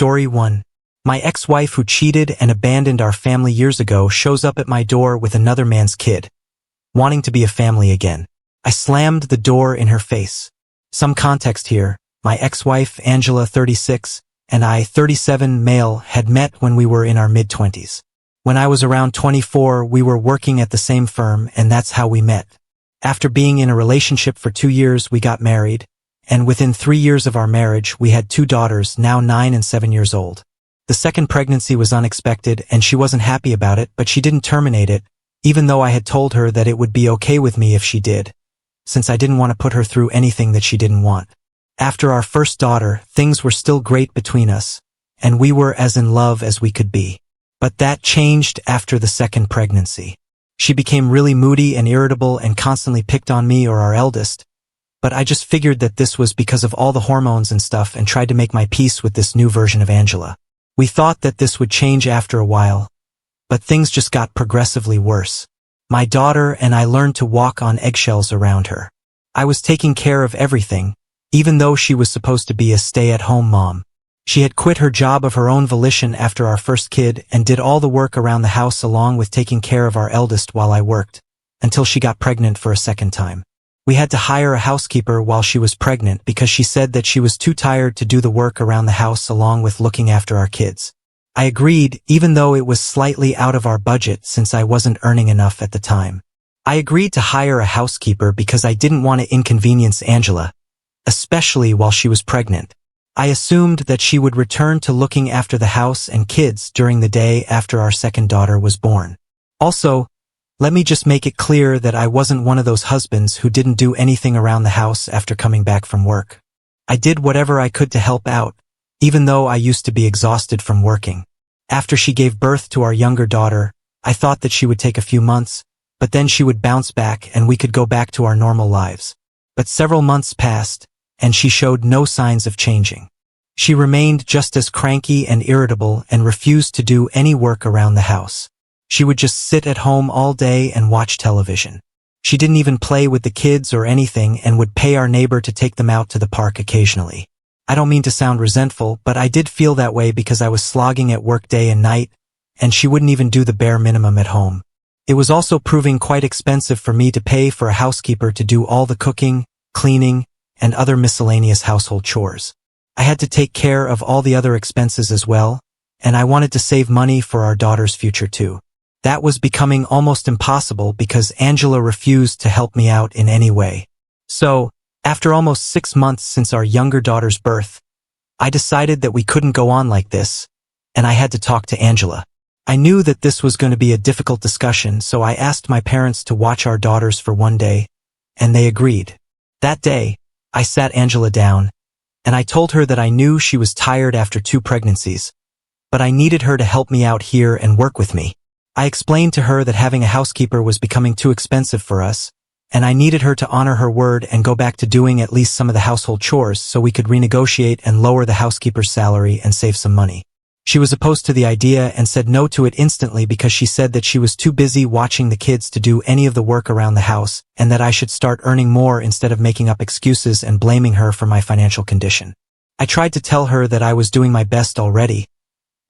Story 1. My ex-wife who cheated and abandoned our family years ago shows up at my door with another man's kid, wanting to be a family again. I slammed the door in her face. Some context here. My ex-wife, Angela, 36, and I, 37, male, had met when we were in our mid-20s. When I was around 24, we were working at the same firm, and that's how we met. After being in a relationship for 2 years, we got married, and within 3 years of our marriage, we had 2 daughters, now 9 and 7 years old. The second pregnancy was unexpected, and she wasn't happy about it, but she didn't terminate it, even though I had told her that it would be okay with me if she did, since I didn't want to put her through anything that she didn't want. After our first daughter, things were still great between us, and we were as in love as we could be. But that changed after the second pregnancy. She became really moody and irritable and constantly picked on me or our eldest, but I just figured that this was because of all the hormones and stuff and tried to make my peace with this new version of Angela. We thought that this would change after a while, but things just got progressively worse. My daughter and I learned to walk on eggshells around her. I was taking care of everything, even though she was supposed to be a stay-at-home mom. She had quit her job of her own volition after our first kid and did all the work around the house along with taking care of our eldest while I worked, until she got pregnant for a second time. We had to hire a housekeeper while she was pregnant because she said that she was too tired to do the work around the house along with looking after our kids. I agreed, even though it was slightly out of our budget since I wasn't earning enough at the time. I agreed to hire a housekeeper because I didn't want to inconvenience Angela, especially while she was pregnant. I assumed that she would return to looking after the house and kids during the day after our second daughter was born. Also, let me just make it clear that I wasn't one of those husbands who didn't do anything around the house after coming back from work. I did whatever I could to help out, even though I used to be exhausted from working. After she gave birth to our younger daughter, I thought that she would take a few months, but then she would bounce back and we could go back to our normal lives. But several months passed, and she showed no signs of changing. She remained just as cranky and irritable and refused to do any work around the house. She would just sit at home all day and watch television. She didn't even play with the kids or anything and would pay our neighbor to take them out to the park occasionally. I don't mean to sound resentful, but I did feel that way because I was slogging at work day and night, and she wouldn't even do the bare minimum at home. It was also proving quite expensive for me to pay for a housekeeper to do all the cooking, cleaning, and other miscellaneous household chores. I had to take care of all the other expenses as well, and I wanted to save money for our daughter's future too. That was becoming almost impossible because Angela refused to help me out in any way. So, after almost 6 months since our younger daughter's birth, I decided that we couldn't go on like this, and I had to talk to Angela. I knew that this was going to be a difficult discussion, so I asked my parents to watch our daughters for one day, and they agreed. That day, I sat Angela down, and I told her that I knew she was tired after 2 pregnancies, but I needed her to help me out here and work with me. I explained to her that having a housekeeper was becoming too expensive for us, and I needed her to honor her word and go back to doing at least some of the household chores so we could renegotiate and lower the housekeeper's salary and save some money. She was opposed to the idea and said no to it instantly because she said that she was too busy watching the kids to do any of the work around the house and that I should start earning more instead of making up excuses and blaming her for my financial condition. I tried to tell her that I was doing my best already,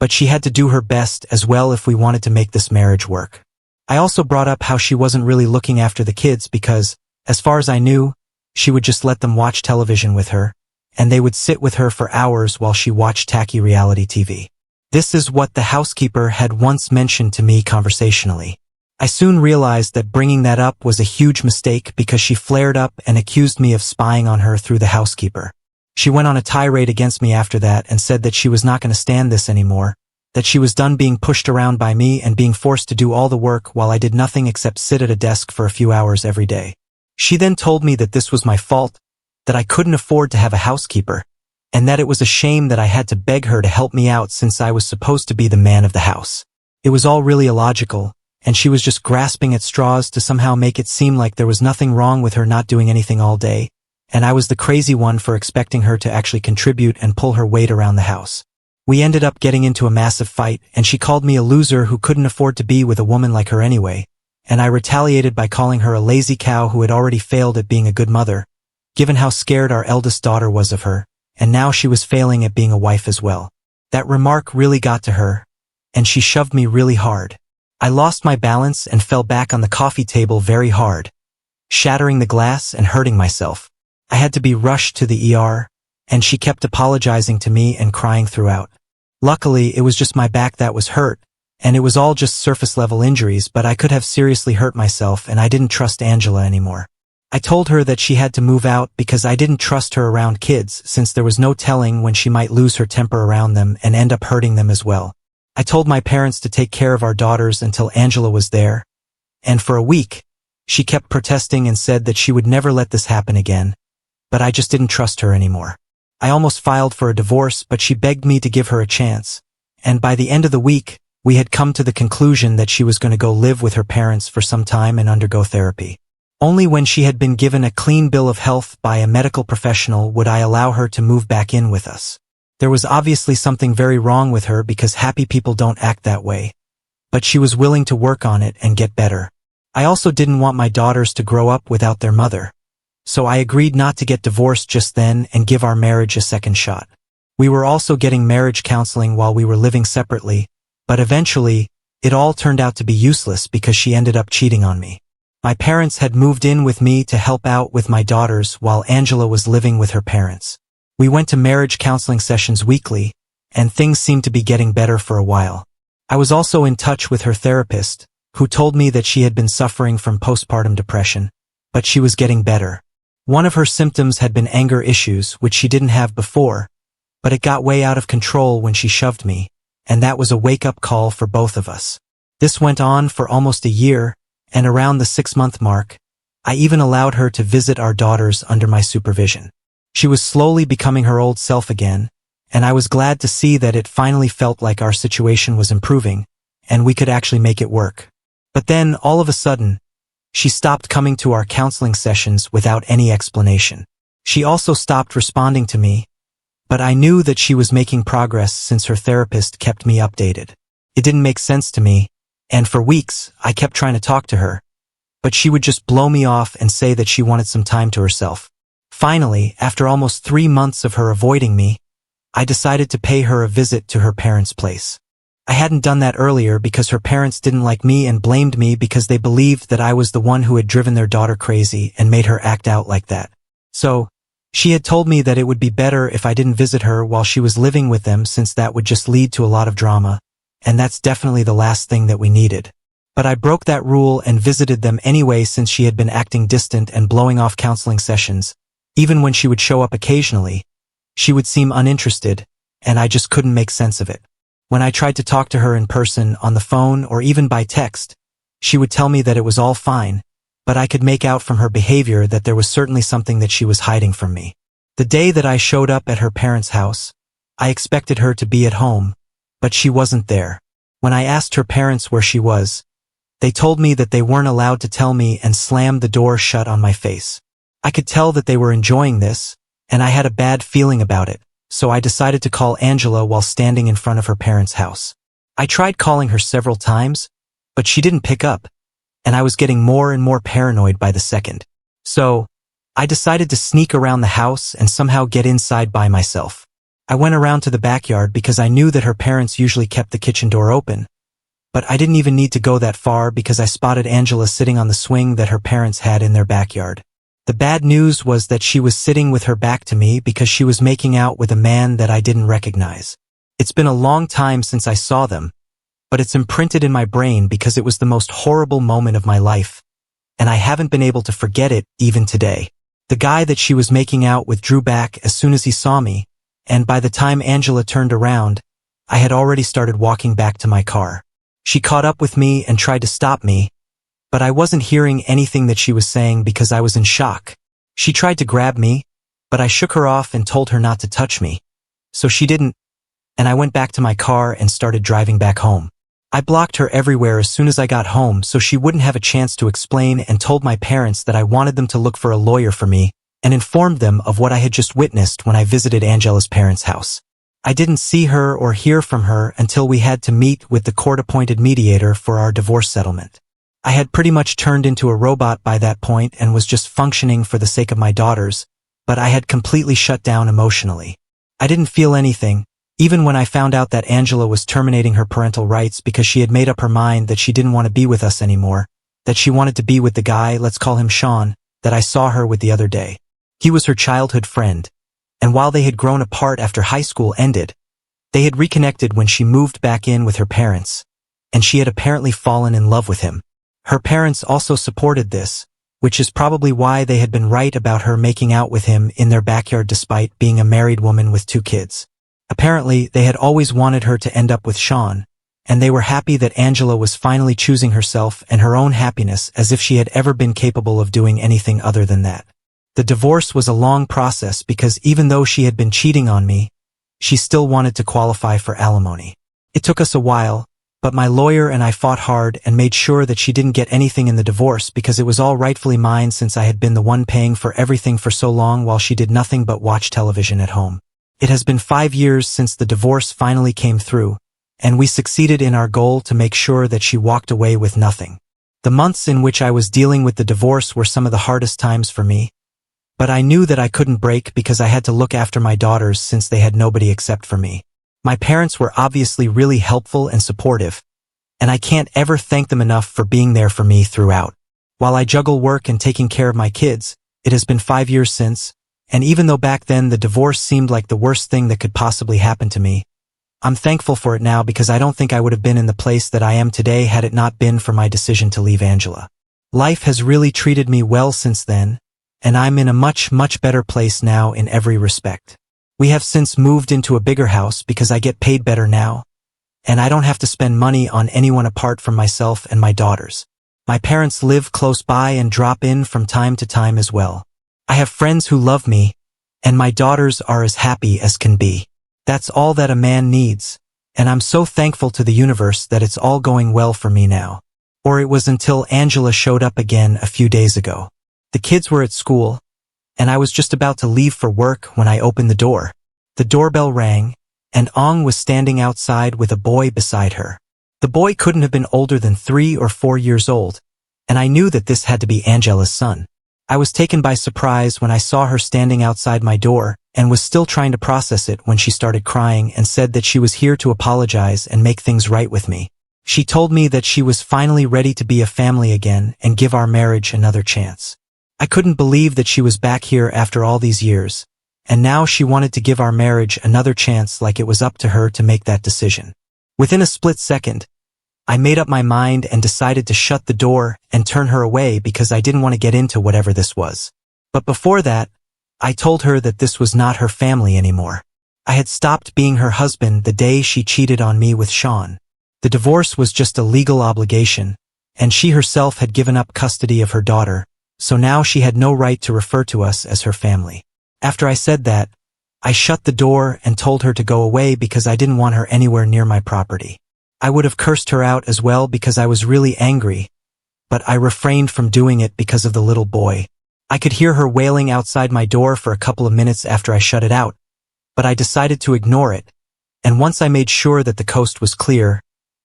but she had to do her best as well if we wanted to make this marriage work. I also brought up how she wasn't really looking after the kids because, as far as I knew, she would just let them watch television with her, and they would sit with her for hours while she watched tacky reality TV. This is what the housekeeper had once mentioned to me conversationally. I soon realized that bringing that up was a huge mistake because she flared up and accused me of spying on her through the housekeeper. She went on a tirade against me after that and said that she was not going to stand this anymore, that she was done being pushed around by me and being forced to do all the work while I did nothing except sit at a desk for a few hours every day. She then told me that this was my fault, that I couldn't afford to have a housekeeper, and that it was a shame that I had to beg her to help me out since I was supposed to be the man of the house. It was all really illogical, and she was just grasping at straws to somehow make it seem like there was nothing wrong with her not doing anything all day, and I was the crazy one for expecting her to actually contribute and pull her weight around the house. We ended up getting into a massive fight, and she called me a loser who couldn't afford to be with a woman like her anyway, and I retaliated by calling her a lazy cow who had already failed at being a good mother, given how scared our eldest daughter was of her, and now she was failing at being a wife as well. That remark really got to her, and she shoved me really hard. I lost my balance and fell back on the coffee table very hard, shattering the glass and hurting myself. I had to be rushed to the ER, and she kept apologizing to me and crying throughout. Luckily, it was just my back that was hurt, and it was all just surface-level injuries, but I could have seriously hurt myself, and I didn't trust Angela anymore. I told her that she had to move out because I didn't trust her around kids, since there was no telling when she might lose her temper around them and end up hurting them as well. I told my parents to take care of our daughters until Angela was there, and for a week, she kept protesting and said that she would never let this happen again, but I just didn't trust her anymore. I almost filed for a divorce, but she begged me to give her a chance, and by the end of the week, we had come to the conclusion that she was going to go live with her parents for some time and undergo therapy. Only when she had been given a clean bill of health by a medical professional would I allow her to move back in with us. There was obviously something very wrong with her because happy people don't act that way, but she was willing to work on it and get better. I also didn't want my daughters to grow up without their mother, so I agreed not to get divorced just then and give our marriage a second shot. We were also getting marriage counseling while we were living separately, but eventually, it all turned out to be useless because she ended up cheating on me. My parents had moved in with me to help out with my daughters while Angela was living with her parents. We went to marriage counseling sessions weekly, and things seemed to be getting better for a while. I was also in touch with her therapist, who told me that she had been suffering from postpartum depression, but she was getting better. One of her symptoms had been anger issues, which she didn't have before, but it got way out of control when she shoved me, and that was a wake-up call for both of us. This went on for almost a year, and around the 6-month mark, I even allowed her to visit our daughters under my supervision. She was slowly becoming her old self again, and I was glad to see that it finally felt like our situation was improving, and we could actually make it work. But then, all of a sudden, she stopped coming to our counseling sessions without any explanation. She also stopped responding to me, but I knew that she was making progress since her therapist kept me updated. It didn't make sense to me, and for weeks, I kept trying to talk to her, but she would just blow me off and say that she wanted some time to herself. Finally, after almost 3 months of her avoiding me, I decided to pay her a visit to her parents' place. I hadn't done that earlier because her parents didn't like me and blamed me because they believed that I was the one who had driven their daughter crazy and made her act out like that. So, she had told me that it would be better if I didn't visit her while she was living with them since that would just lead to a lot of drama, and that's definitely the last thing that we needed. But I broke that rule and visited them anyway since she had been acting distant and blowing off counseling sessions. Even when she would show up occasionally, she would seem uninterested, and I just couldn't make sense of it. When I tried to talk to her in person, on the phone, or even by text, she would tell me that it was all fine, but I could make out from her behavior that there was certainly something that she was hiding from me. The day that I showed up at her parents' house, I expected her to be at home, but she wasn't there. When I asked her parents where she was, they told me that they weren't allowed to tell me and slammed the door shut on my face. I could tell that they were enjoying this, and I had a bad feeling about it, so I decided to call Angela while standing in front of her parents' house. I tried calling her several times, but she didn't pick up, and I was getting more and more paranoid by the second. So, I decided to sneak around the house and somehow get inside by myself. I went around to the backyard because I knew that her parents usually kept the kitchen door open, but I didn't even need to go that far because I spotted Angela sitting on the swing that her parents had in their backyard. The bad news was that she was sitting with her back to me because she was making out with a man that I didn't recognize. It's been a long time since I saw them, but it's imprinted in my brain because it was the most horrible moment of my life, and I haven't been able to forget it even today. The guy that she was making out with drew back as soon as he saw me, and by the time Angela turned around, I had already started walking back to my car. She caught up with me and tried to stop me, but I wasn't hearing anything that she was saying because I was in shock. She tried to grab me, but I shook her off and told her not to touch me. So she didn't, and I went back to my car and started driving back home. I blocked her everywhere as soon as I got home so she wouldn't have a chance to explain, and told my parents that I wanted them to look for a lawyer for me and informed them of what I had just witnessed when I visited Angela's parents' house. I didn't see her or hear from her until we had to meet with the court-appointed mediator for our divorce settlement. I had pretty much turned into a robot by that point and was just functioning for the sake of my daughters, but I had completely shut down emotionally. I didn't feel anything, Even when I found out that Angela was terminating her parental rights because she had made up her mind that she didn't want to be with us anymore, that she wanted to be with the guy, let's call him Sean, that I saw her with the other day. He was her childhood friend, and while they had grown apart after high school ended, they had reconnected when she moved back in with her parents, and she had apparently fallen in love with him. Her parents also supported this, which is probably why they had been right about her making out with him in their backyard despite being a married woman with 2 kids. Apparently, they had always wanted her to end up with Sean, and they were happy that Angela was finally choosing herself and her own happiness as if she had ever been capable of doing anything other than that. The divorce was a long process because even though she had been cheating on me, she still wanted to qualify for alimony. It took us a while, but my lawyer and I fought hard and made sure that she didn't get anything in the divorce because it was all rightfully mine since I had been the one paying for everything for so long while she did nothing but watch television at home. It has been 5 years since the divorce finally came through, and we succeeded in our goal to make sure that she walked away with nothing. The months in which I was dealing with the divorce were some of the hardest times for me, but I knew that I couldn't break because I had to look after my daughters since they had nobody except for me. My parents were obviously really helpful and supportive, and I can't ever thank them enough for being there for me throughout. While I juggle work and taking care of my kids, it has been 5 years since, and even though back then the divorce seemed like the worst thing that could possibly happen to me, I'm thankful for it now because I don't think I would have been in the place that I am today had it not been for my decision to leave Angela. Life has really treated me well since then, and I'm in a much better place now in every respect. We have since moved into a bigger house because I get paid better now, and I don't have to spend money on anyone apart from myself and my daughters. My parents live close by and drop in from time to time as well. I have friends who love me, and my daughters are as happy as can be. That's all that a man needs, and I'm so thankful to the universe that it's all going well for me now. Or it was until Angela showed up again a few days ago. The kids were at school, and I was just about to leave for work when I opened the door. The doorbell rang, and Ong was standing outside with a boy beside her. The boy couldn't have been older than 3 or 4 years old, and I knew that this had to be Angela's son. I was taken by surprise when I saw her standing outside my door and was still trying to process it when she started crying and said that she was here to apologize and make things right with me. She told me that she was finally ready to be a family again and give our marriage another chance. I couldn't believe that she was back here after all these years, and now she wanted to give our marriage another chance like it was up to her to make that decision. Within a split second, I made up my mind and decided to shut the door and turn her away because I didn't want to get into whatever this was. But before that, I told her that this was not her family anymore. I had stopped being her husband the day she cheated on me with Sean. The divorce was just a legal obligation, and she herself had given up custody of her daughter, so now she had no right to refer to us as her family. After I said that, I shut the door and told her to go away because I didn't want her anywhere near my property. I would have cursed her out as well because I was really angry, but I refrained from doing it because of the little boy. I could hear her wailing outside my door for a couple of minutes after I shut it out, but I decided to ignore it, and once I made sure that the coast was clear,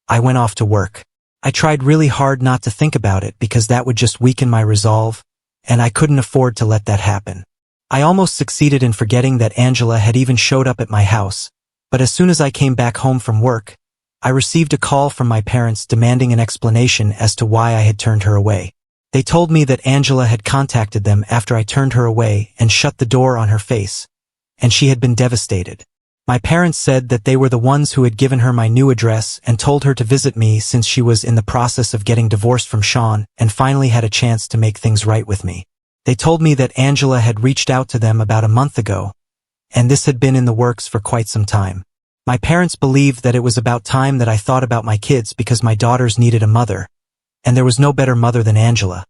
I went off to work. I tried really hard not to think about it because that would just weaken my resolve, and I couldn't afford to let that happen. I almost succeeded in forgetting that Angela had even showed up at my house, but as soon as I came back home from work, I received a call from my parents demanding an explanation as to why I had turned her away. They told me that Angela had contacted them after I turned her away and shut the door on her face, and she had been devastated. My parents said that they were the ones who had given her my new address and told her to visit me since she was in the process of getting divorced from Sean and finally had a chance to make things right with me. They told me that Angela had reached out to them about a month ago, and this had been in the works for quite some time. My parents believed that it was about time that I thought about my kids because my daughters needed a mother, and there was no better mother than Angela.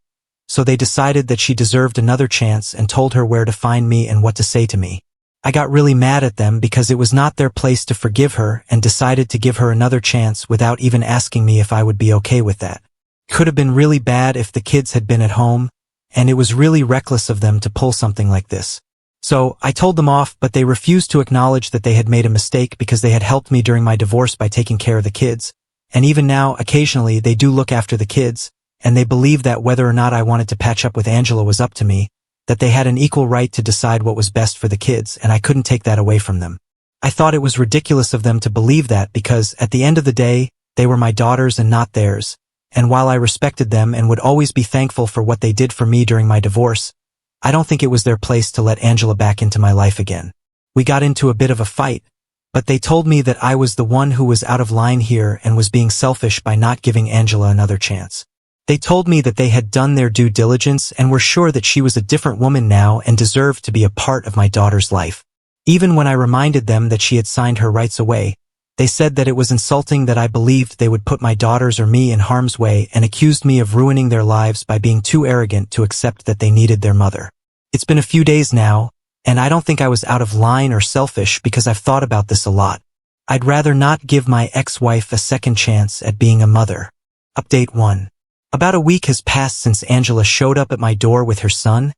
So they decided that she deserved another chance and told her where to find me and what to say to me. I got really mad at them because it was not their place to forgive her and decided to give her another chance without even asking me if I would be okay with that. Could have been really bad if the kids had been at home, and it was really reckless of them to pull something like this. So I told them off, but they refused to acknowledge that they had made a mistake because they had helped me during my divorce by taking care of the kids, and even now, occasionally, they do look after the kids, and they believe that whether or not I wanted to patch up with Angela was up to me, that they had an equal right to decide what was best for the kids, and I couldn't take that away from them. I thought it was ridiculous of them to believe that because, at the end of the day, they were my daughters and not theirs, and while I respected them and would always be thankful for what they did for me during my divorce, I don't think it was their place to let Angela back into my life again. We got into a bit of a fight, but they told me that I was the one who was out of line here and was being selfish by not giving Angela another chance. They told me that they had done their due diligence and were sure that she was a different woman now and deserved to be a part of my daughter's life. Even when I reminded them that she had signed her rights away, they said that it was insulting that I believed they would put my daughters or me in harm's way and accused me of ruining their lives by being too arrogant to accept that they needed their mother. It's been a few days now, and I don't think I was out of line or selfish because I've thought about this a lot. I'd rather not give my ex-wife a second chance at being a mother. Update 1. About a week has passed since Angela showed up at my door with her son,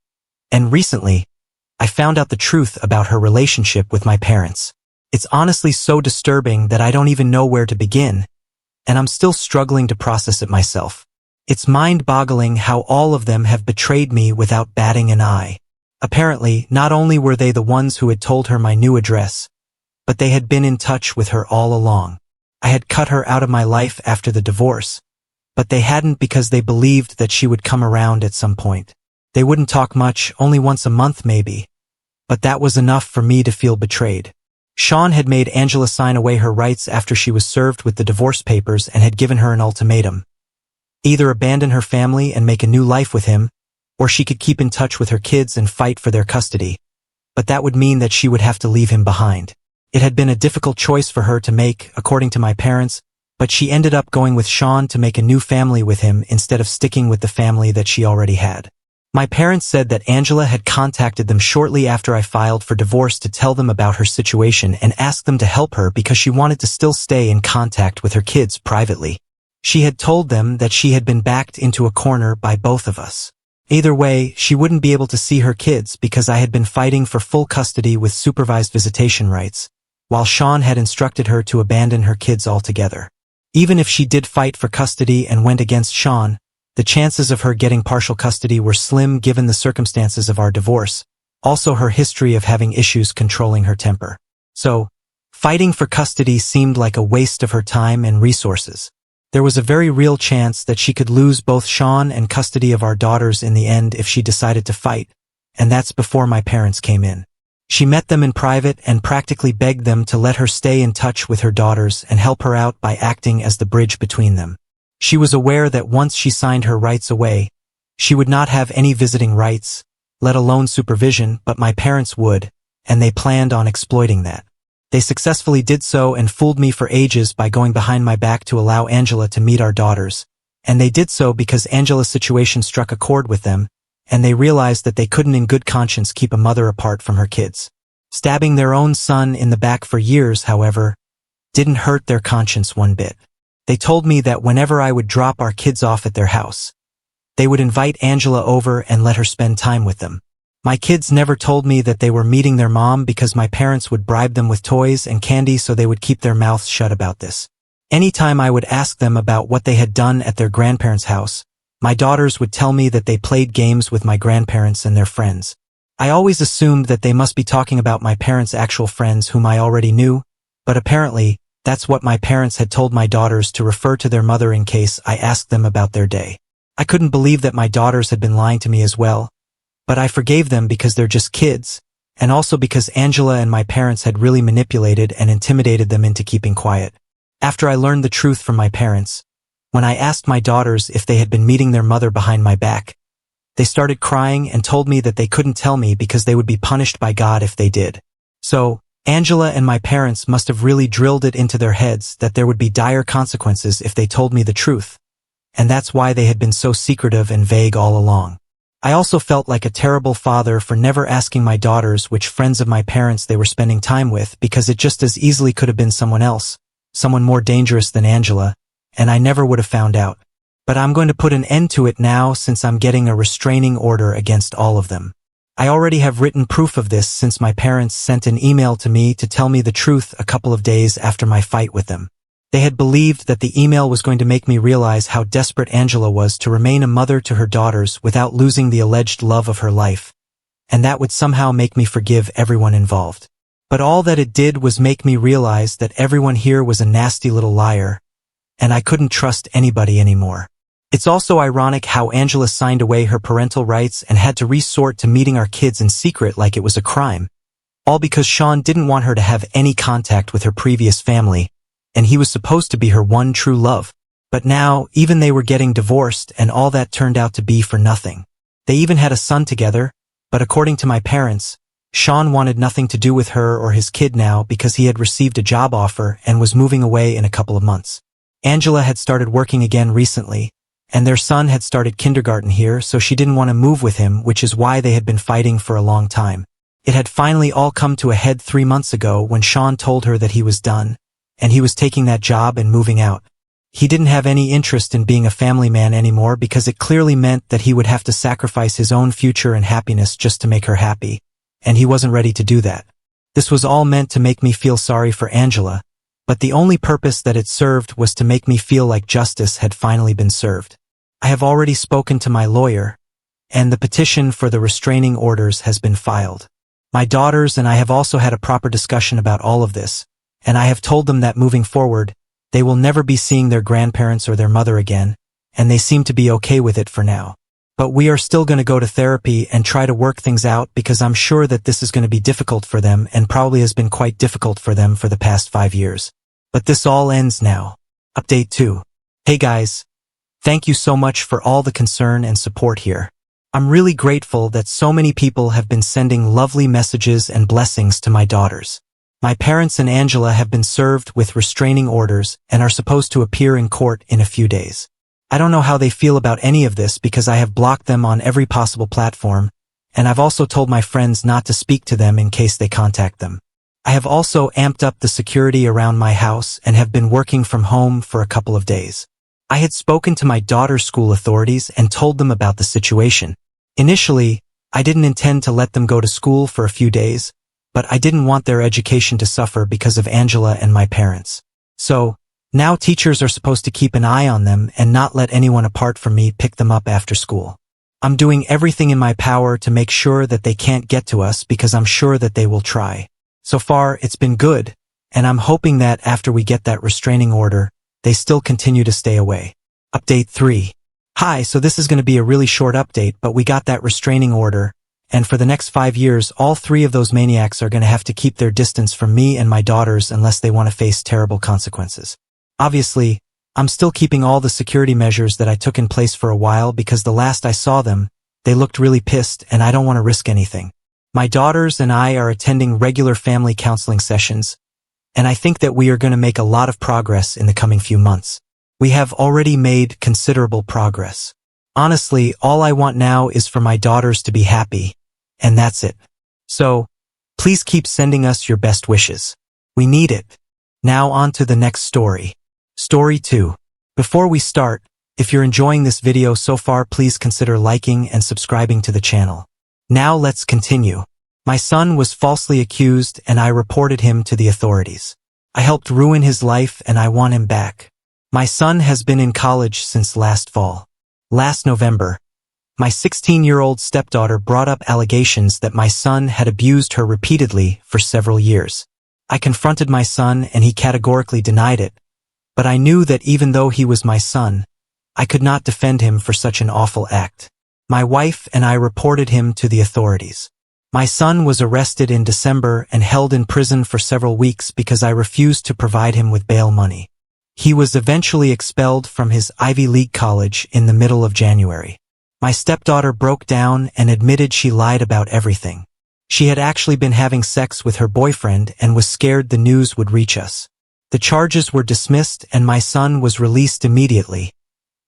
and recently, I found out the truth about her relationship with my parents. It's honestly so disturbing that I don't even know where to begin, and I'm still struggling to process it myself. It's mind-boggling how all of them have betrayed me without batting an eye. Apparently, not only were they the ones who had told her my new address, but they had been in touch with her all along. I had cut her out of my life after the divorce, but they hadn't because they believed that she would come around at some point. They wouldn't talk much, only once a month maybe, but that was enough for me to feel betrayed. Sean had made Angela sign away her rights after she was served with the divorce papers and had given her an ultimatum. Either abandon her family and make a new life with him, or she could keep in touch with her kids and fight for their custody. But that would mean that she would have to leave him behind. It had been a difficult choice for her to make, according to my parents, but she ended up going with Sean to make a new family with him instead of sticking with the family that she already had. My parents said that Angela had contacted them shortly after I filed for divorce to tell them about her situation and ask them to help her because she wanted to still stay in contact with her kids privately. She had told them that she had been backed into a corner by both of us. Either way, she wouldn't be able to see her kids because I had been fighting for full custody with supervised visitation rights, while Sean had instructed her to abandon her kids altogether. Even if she did fight for custody and went against Sean, the chances of her getting partial custody were slim given the circumstances of our divorce, also her history of having issues controlling her temper. So, fighting for custody seemed like a waste of her time and resources. There was a very real chance that she could lose both Sean and custody of our daughters in the end if she decided to fight, and that's before my parents came in. She met them in private and practically begged them to let her stay in touch with her daughters and help her out by acting as the bridge between them. She was aware that once she signed her rights away, she would not have any visiting rights, let alone supervision, but my parents would, and they planned on exploiting that. They successfully did so and fooled me for ages by going behind my back to allow Angela to meet our daughters, and they did so because Angela's situation struck a chord with them, and they realized that they couldn't in good conscience keep a mother apart from her kids. Stabbing their own son in the back for years, however, didn't hurt their conscience one bit. They told me that whenever I would drop our kids off at their house, they would invite Angela over and let her spend time with them. My kids never told me that they were meeting their mom because my parents would bribe them with toys and candy so they would keep their mouths shut about this. Anytime I would ask them about what they had done at their grandparents' house, my daughters would tell me that they played games with my grandparents and their friends. I always assumed that they must be talking about my parents' actual friends whom I already knew, but apparently, that's what my parents had told my daughters to refer to their mother in case I asked them about their day. I couldn't believe that my daughters had been lying to me as well, but I forgave them because they're just kids, and also because Angela and my parents had really manipulated and intimidated them into keeping quiet. After I learned the truth from my parents, when I asked my daughters if they had been meeting their mother behind my back, they started crying and told me that they couldn't tell me because they would be punished by God if they did. So, Angela and my parents must have really drilled it into their heads that there would be dire consequences if they told me the truth, and that's why they had been so secretive and vague all along. I also felt like a terrible father for never asking my daughters which friends of my parents they were spending time with because it just as easily could have been someone else, someone more dangerous than Angela, and I never would have found out. But I'm going to put an end to it now since I'm getting a restraining order against all of them. I already have written proof of this since my parents sent an email to me to tell me the truth a couple of days after my fight with them. They had believed that the email was going to make me realize how desperate Angela was to remain a mother to her daughters without losing the alleged love of her life, and that would somehow make me forgive everyone involved. But all that it did was make me realize that everyone here was a nasty little liar, and I couldn't trust anybody anymore. It's also ironic how Angela signed away her parental rights and had to resort to meeting our kids in secret like it was a crime. All because Sean didn't want her to have any contact with her previous family, and he was supposed to be her one true love. But now, even they were getting divorced, and all that turned out to be for nothing. They even had a son together, but according to my parents, Sean wanted nothing to do with her or his kid now because he had received a job offer and was moving away in a couple of months. Angela had started working again recently, and their son had started kindergarten here, so she didn't want to move with him, which is why they had been fighting for a long time. It had finally all come to a head 3 months ago when Sean told her that he was done, and he was taking that job and moving out. He didn't have any interest in being a family man anymore because it clearly meant that he would have to sacrifice his own future and happiness just to make her happy, and he wasn't ready to do that. This was all meant to make me feel sorry for Angela, but the only purpose that it served was to make me feel like justice had finally been served. I have already spoken to my lawyer, and the petition for the restraining orders has been filed. My daughters and I have also had a proper discussion about all of this, and I have told them that moving forward, they will never be seeing their grandparents or their mother again, and they seem to be okay with it for now. But we are still going to go to therapy and try to work things out because I'm sure that this is going to be difficult for them and probably has been quite difficult for them for the past 5 years. But this all ends now. Update 2. Hey guys. Thank you so much for all the concern and support here. I'm really grateful that so many people have been sending lovely messages and blessings to my daughters. My parents and Angela have been served with restraining orders and are supposed to appear in court in a few days. I don't know how they feel about any of this because I have blocked them on every possible platform, and I've also told my friends not to speak to them in case they contact them. I have also amped up the security around my house and have been working from home for a couple of days. I had spoken to my daughter's school authorities and told them about the situation. Initially, I didn't intend to let them go to school for a few days, but I didn't want their education to suffer because of Angela and my parents. So, now teachers are supposed to keep an eye on them and not let anyone apart from me pick them up after school. I'm doing everything in my power to make sure that they can't get to us because I'm sure that they will try. So far, it's been good, and I'm hoping that after we get that restraining order, they still continue to stay away. Update 3. Hi, so this is going to be a really short update, but we got that restraining order, and for the next 5 years, all 3 of those maniacs are going to have to keep their distance from me and my daughters unless they want to face terrible consequences. Obviously, I'm still keeping all the security measures that I took in place for a while because the last I saw them, they looked really pissed and I don't want to risk anything. My daughters and I are attending regular family counseling sessions, and I think that we are going to make a lot of progress in the coming few months. We have already made considerable progress. Honestly, all I want now is for my daughters to be happy, and that's it. So, please keep sending us your best wishes. We need it. Now on to the next story. Story 2. Before we start, if you're enjoying this video so far, please consider liking and subscribing to the channel. Now let's continue. My son was falsely accused and I reported him to the authorities. I helped ruin his life and I want him back. My son has been in college since last fall. Last November, my 16-year-old stepdaughter brought up allegations that my son had abused her repeatedly for several years. I confronted my son and he categorically denied it, but I knew that even though he was my son, I could not defend him for such an awful act. My wife and I reported him to the authorities. My son was arrested in December and held in prison for several weeks because I refused to provide him with bail money. He was eventually expelled from his Ivy League college in the middle of January. My stepdaughter broke down and admitted she lied about everything. She had actually been having sex with her boyfriend and was scared the news would reach us. The charges were dismissed and my son was released immediately,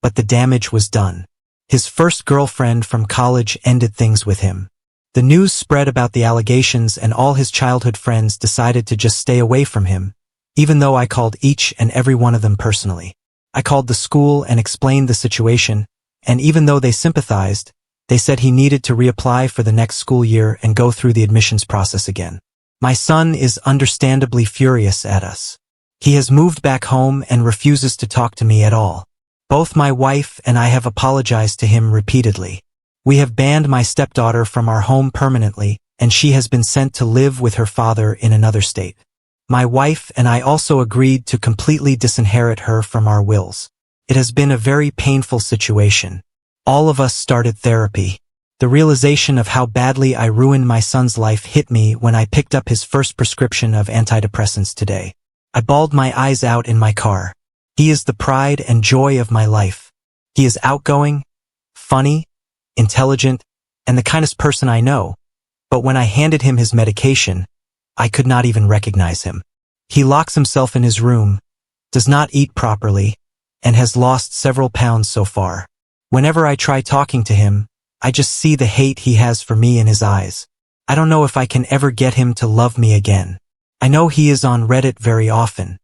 but the damage was done. His first girlfriend from college ended things with him. The news spread about the allegations and all his childhood friends decided to just stay away from him, even though I called each and every one of them personally. I called the school and explained the situation, and even though they sympathized, they said he needed to reapply for the next school year and go through the admissions process again. My son is understandably furious at us. He has moved back home and refuses to talk to me at all. Both my wife and I have apologized to him repeatedly. We have banned my stepdaughter from our home permanently, and she has been sent to live with her father in another state. My wife and I also agreed to completely disinherit her from our wills. It has been a very painful situation. All of us started therapy. The realization of how badly I ruined my son's life hit me when I picked up his first prescription of antidepressants today. I bawled my eyes out in my car. He is the pride and joy of my life. He is outgoing, funny, intelligent, and the kindest person I know. But when I handed him his medication, I could not even recognize him. He locks himself in his room, does not eat properly, and has lost several pounds so far. Whenever I try talking to him, I just see the hate he has for me in his eyes. I don't know if I can ever get him to love me again. I know he is on Reddit very often.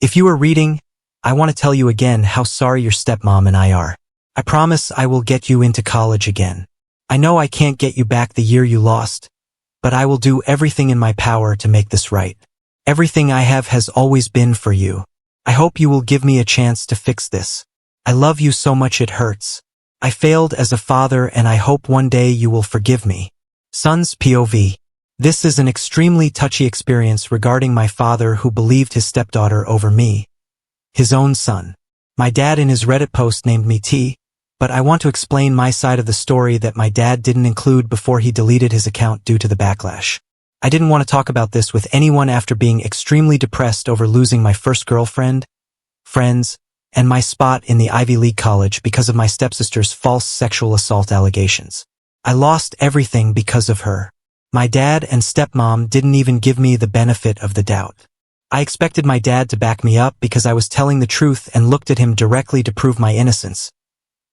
If you are reading, I want to tell you again how sorry your stepmom and I are. I promise I will get you into college again. I know I can't get you back the year you lost, but I will do everything in my power to make this right. Everything I have has always been for you. I hope you will give me a chance to fix this. I love you so much it hurts. I failed as a father and I hope one day you will forgive me. Son's POV. This is an extremely touchy experience regarding my father who believed his stepdaughter over me, his own son. My dad in his Reddit post named me T, but I want to explain my side of the story that my dad didn't include before he deleted his account due to the backlash. I didn't want to talk about this with anyone after being extremely depressed over losing my first girlfriend, friends, and my spot in the Ivy League college because of my stepsister's false sexual assault allegations. I lost everything because of her. My dad and stepmom didn't even give me the benefit of the doubt. I expected my dad to back me up because I was telling the truth and looked at him directly to prove my innocence.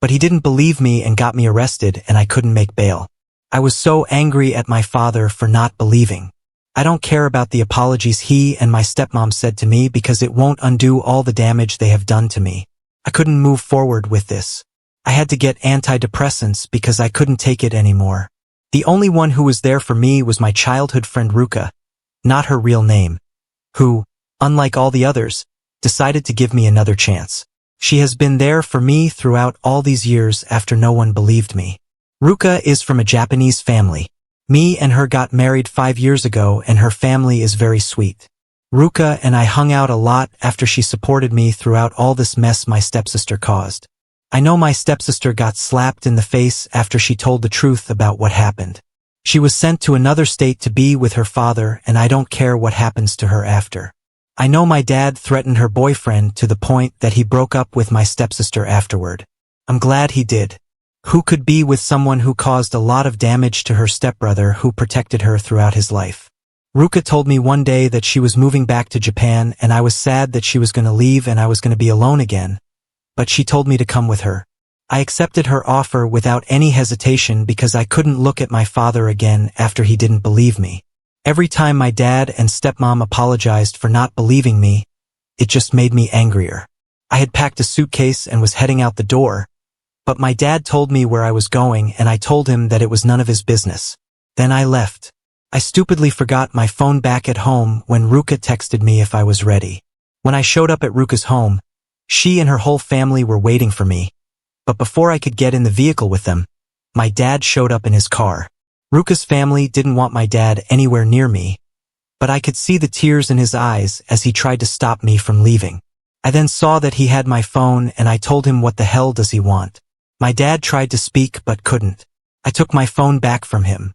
But he didn't believe me and got me arrested and I couldn't make bail. I was so angry at my father for not believing. I don't care about the apologies he and my stepmom said to me because it won't undo all the damage they have done to me. I couldn't move forward with this. I had to get antidepressants because I couldn't take it anymore. The only one who was there for me was my childhood friend Ruka, not her real name, who, unlike all the others, decided to give me another chance. She has been there for me throughout all these years after no one believed me. Ruka is from a Japanese family. Me and her got married 5 years ago and her family is very sweet. Ruka and I hung out a lot after she supported me throughout all this mess my stepsister caused. I know my stepsister got slapped in the face after she told the truth about what happened. She was sent to another state to be with her father and I don't care what happens to her after. I know my dad threatened her boyfriend to the point that he broke up with my stepsister afterward. I'm glad he did. Who could be with someone who caused a lot of damage to her stepbrother who protected her throughout his life? Ruka told me one day that she was moving back to Japan and I was sad that she was going to leave and I was going to be alone again. But she told me to come with her. I accepted her offer without any hesitation because I couldn't look at my father again after he didn't believe me. Every time my dad and stepmom apologized for not believing me, it just made me angrier. I had packed a suitcase and was heading out the door, but my dad told me where I was going and I told him that it was none of his business. Then I left. I stupidly forgot my phone back at home when Ruka texted me if I was ready. When I showed up at Ruka's home, she and her whole family were waiting for me, but before I could get in the vehicle with them, my dad showed up in his car. Ruka's family didn't want my dad anywhere near me, but I could see the tears in his eyes as he tried to stop me from leaving. I then saw that he had my phone and I told him what the hell does he want. My dad tried to speak but couldn't. I took my phone back from him.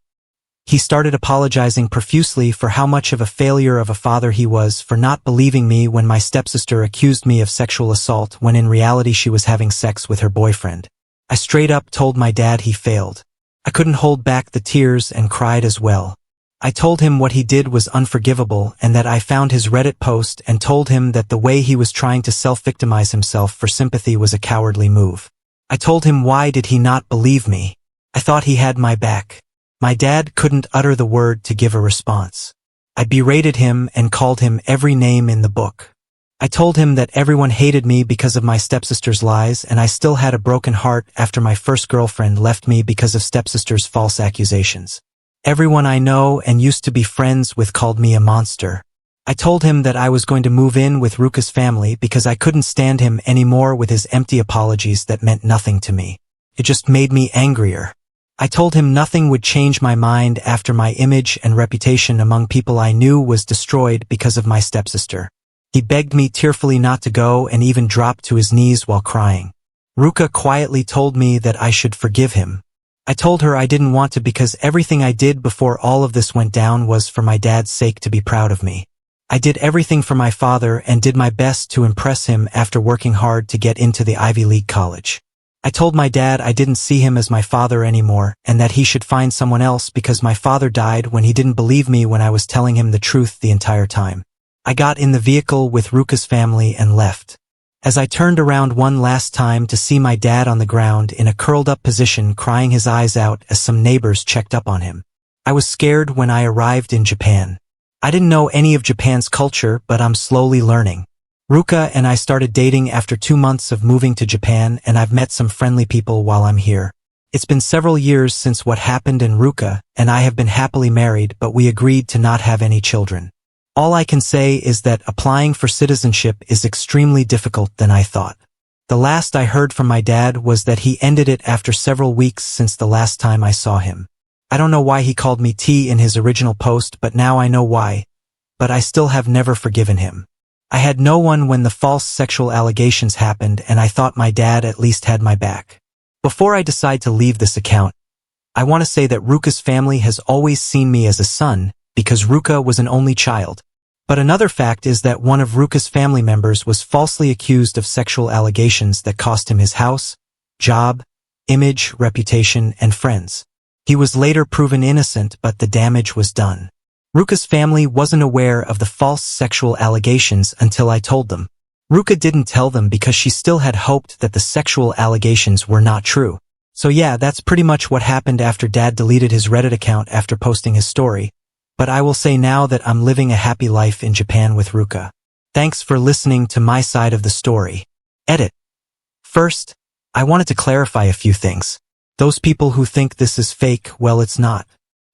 He started apologizing profusely for how much of a failure of a father he was for not believing me when my stepsister accused me of sexual assault when in reality she was having sex with her boyfriend. I straight up told my dad he failed. I couldn't hold back the tears and cried as well. I told him what he did was unforgivable and that I found his Reddit post and told him that the way he was trying to self-victimize himself for sympathy was a cowardly move. I told him why did he not believe me? I thought he had my back. My dad couldn't utter the word to give a response. I berated him and called him every name in the book. I told him that everyone hated me because of my stepsister's lies and I still had a broken heart after my first girlfriend left me because of stepsister's false accusations. Everyone I know and used to be friends with called me a monster. I told him that I was going to move in with Ruka's family because I couldn't stand him anymore with his empty apologies that meant nothing to me. It just made me angrier. I told him nothing would change my mind after my image and reputation among people I knew was destroyed because of my stepsister. He begged me tearfully not to go and even dropped to his knees while crying. Ruka quietly told me that I should forgive him. I told her I didn't want to because everything I did before all of this went down was for my dad's sake to be proud of me. I did everything for my father and did my best to impress him after working hard to get into the Ivy League college. I told my dad I didn't see him as my father anymore and that he should find someone else because my father died when he didn't believe me when I was telling him the truth the entire time. I got in the vehicle with Ruka's family and left. As I turned around one last time to see my dad on the ground in a curled-up position crying his eyes out as some neighbors checked up on him. I was scared when I arrived in Japan. I didn't know any of Japan's culture, but I'm slowly learning. Ruka and I started dating after 2 months of moving to Japan, and I've met some friendly people while I'm here. It's been several years since what happened, and Ruka and I have been happily married, but we agreed to not have any children. All I can say is that applying for citizenship is extremely difficult than I thought. The last I heard from my dad was that he ended it after several weeks since the last time I saw him. I don't know why he called me T in his original post, but now I know why. But I still have never forgiven him. I had no one when the false sexual allegations happened, and I thought my dad at least had my back. Before I decide to leave this account, I want to say that Ruka's family has always seen me as a son, because Ruka was an only child. But another fact is that one of Ruka's family members was falsely accused of sexual allegations that cost him his house, job, image, reputation, and friends. He was later proven innocent, but the damage was done. Ruka's family wasn't aware of the false sexual allegations until I told them. Ruka didn't tell them because she still had hoped that the sexual allegations were not true. So yeah, that's pretty much what happened after Dad deleted his Reddit account after posting his story. But I will say now that I'm living a happy life in Japan with Ruka. Thanks for listening to my side of the story. Edit. First, I wanted to clarify a few things. Those people who think this is fake, well, it's not.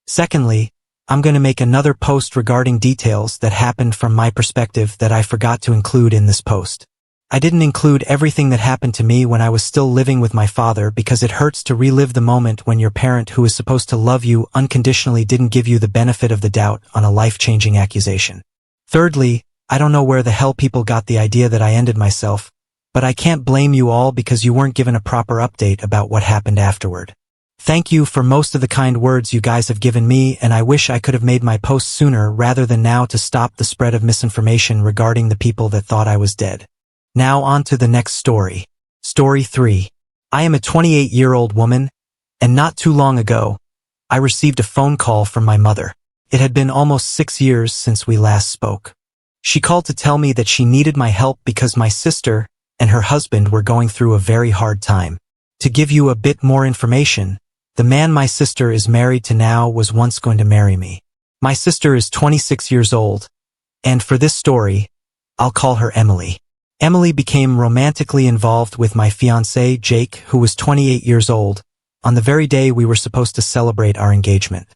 Secondly, I'm going to make another post regarding details that happened from my perspective that I forgot to include in this post. I didn't include everything that happened to me when I was still living with my father because it hurts to relive the moment when your parent who is supposed to love you unconditionally didn't give you the benefit of the doubt on a life-changing accusation. Thirdly, I don't know where the hell people got the idea that I ended myself, but I can't blame you all because you weren't given a proper update about what happened afterward. Thank you for most of the kind words you guys have given me, and I wish I could have made my post sooner rather than now to stop the spread of misinformation regarding the people that thought I was dead. Now on to the next story. Story 3. I am a 28-year-old woman, and not too long ago, I received a phone call from my mother. It had been almost 6 years since we last spoke. She called to tell me that she needed my help because my sister and her husband were going through a very hard time. To give you a bit more information, the man my sister is married to now was once going to marry me. My sister is 26 years old, and for this story, I'll call her Emily. Emily became romantically involved with my fiancé, Jake, who was 28 years old, on the very day we were supposed to celebrate our engagement.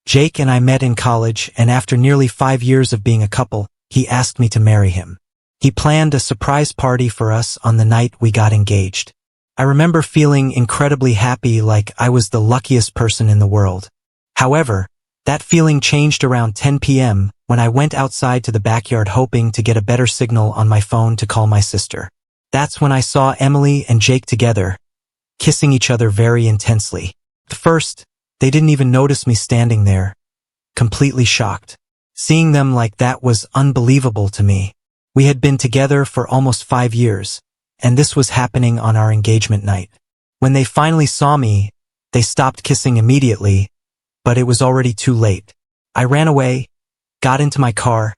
Jake and I met in college, and after nearly 5 years of being a couple, he asked me to marry him. He planned a surprise party for us on the night we got engaged. I remember feeling incredibly happy, like I was the luckiest person in the world. However, that feeling changed around 10 p.m. when I went outside to the backyard hoping to get a better signal on my phone to call my sister. That's when I saw Emily and Jake together, kissing each other very intensely. At first, they didn't even notice me standing there, completely shocked. Seeing them like that was unbelievable to me. We had been together for almost 5 years, and this was happening on our engagement night. When they finally saw me, they stopped kissing immediately, but it was already too late. I ran away, got into my car,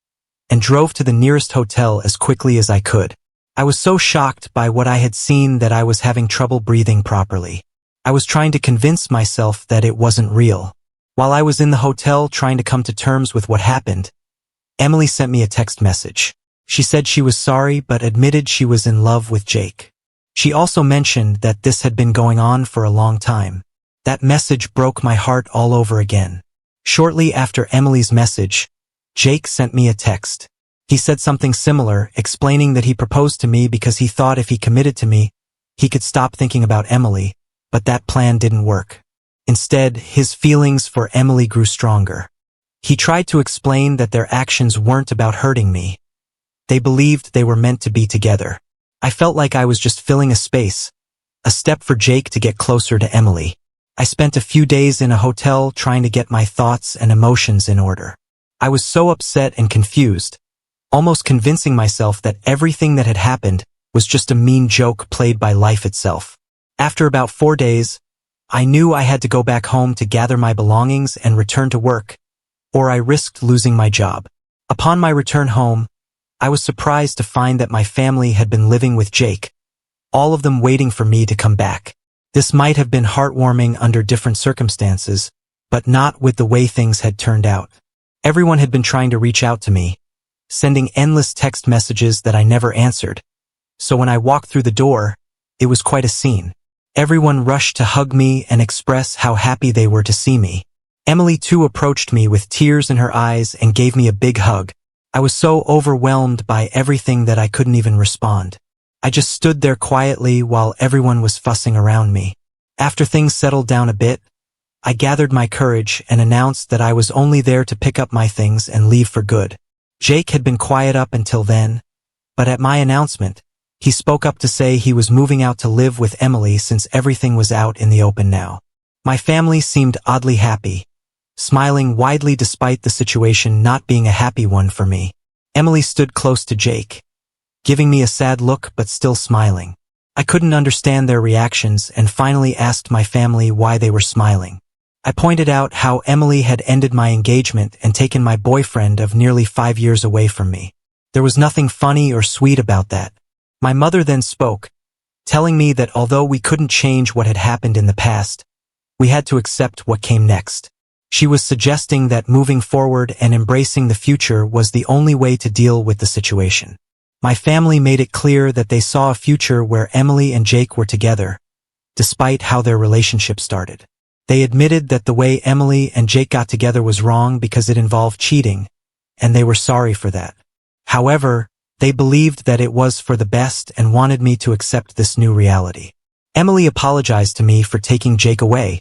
and drove to the nearest hotel as quickly as I could. I was so shocked by what I had seen that I was having trouble breathing properly. I was trying to convince myself that it wasn't real. While I was in the hotel trying to come to terms with what happened, Emily sent me a text message. She said she was sorry but admitted she was in love with Jake. She also mentioned that this had been going on for a long time. That message broke my heart all over again. Shortly after Emily's message, Jake sent me a text. He said something similar, explaining that he proposed to me because he thought if he committed to me, he could stop thinking about Emily, but that plan didn't work. Instead, his feelings for Emily grew stronger. He tried to explain that their actions weren't about hurting me. They believed they were meant to be together. I felt like I was just filling a space, a step for Jake to get closer to Emily. I spent a few days in a hotel trying to get my thoughts and emotions in order. I was so upset and confused, almost convincing myself that everything that had happened was just a mean joke played by life itself. After about 4 days, I knew I had to go back home to gather my belongings and return to work, or I risked losing my job. Upon my return home, I was surprised to find that my family had been living with Jake, all of them waiting for me to come back. This might have been heartwarming under different circumstances, but not with the way things had turned out. Everyone had been trying to reach out to me, sending endless text messages that I never answered. So when I walked through the door, it was quite a scene. Everyone rushed to hug me and express how happy they were to see me. Emily too approached me with tears in her eyes and gave me a big hug. I was so overwhelmed by everything that I couldn't even respond. I just stood there quietly while everyone was fussing around me. After things settled down a bit, I gathered my courage and announced that I was only there to pick up my things and leave for good. Jake had been quiet up until then, but at my announcement, he spoke up to say he was moving out to live with Emily since everything was out in the open now. My family seemed oddly happy, smiling widely despite the situation not being a happy one for me. Emily stood close to Jake, giving me a sad look but still smiling. I couldn't understand their reactions and finally asked my family why they were smiling. I pointed out how Emily had ended my engagement and taken my boyfriend of nearly 5 years away from me. There was nothing funny or sweet about that. My mother then spoke, telling me that although we couldn't change what had happened in the past, we had to accept what came next. She was suggesting that moving forward and embracing the future was the only way to deal with the situation. My family made it clear that they saw a future where Emily and Jake were together, despite how their relationship started. They admitted that the way Emily and Jake got together was wrong because it involved cheating, and they were sorry for that. However, they believed that it was for the best and wanted me to accept this new reality. Emily apologized to me for taking Jake away,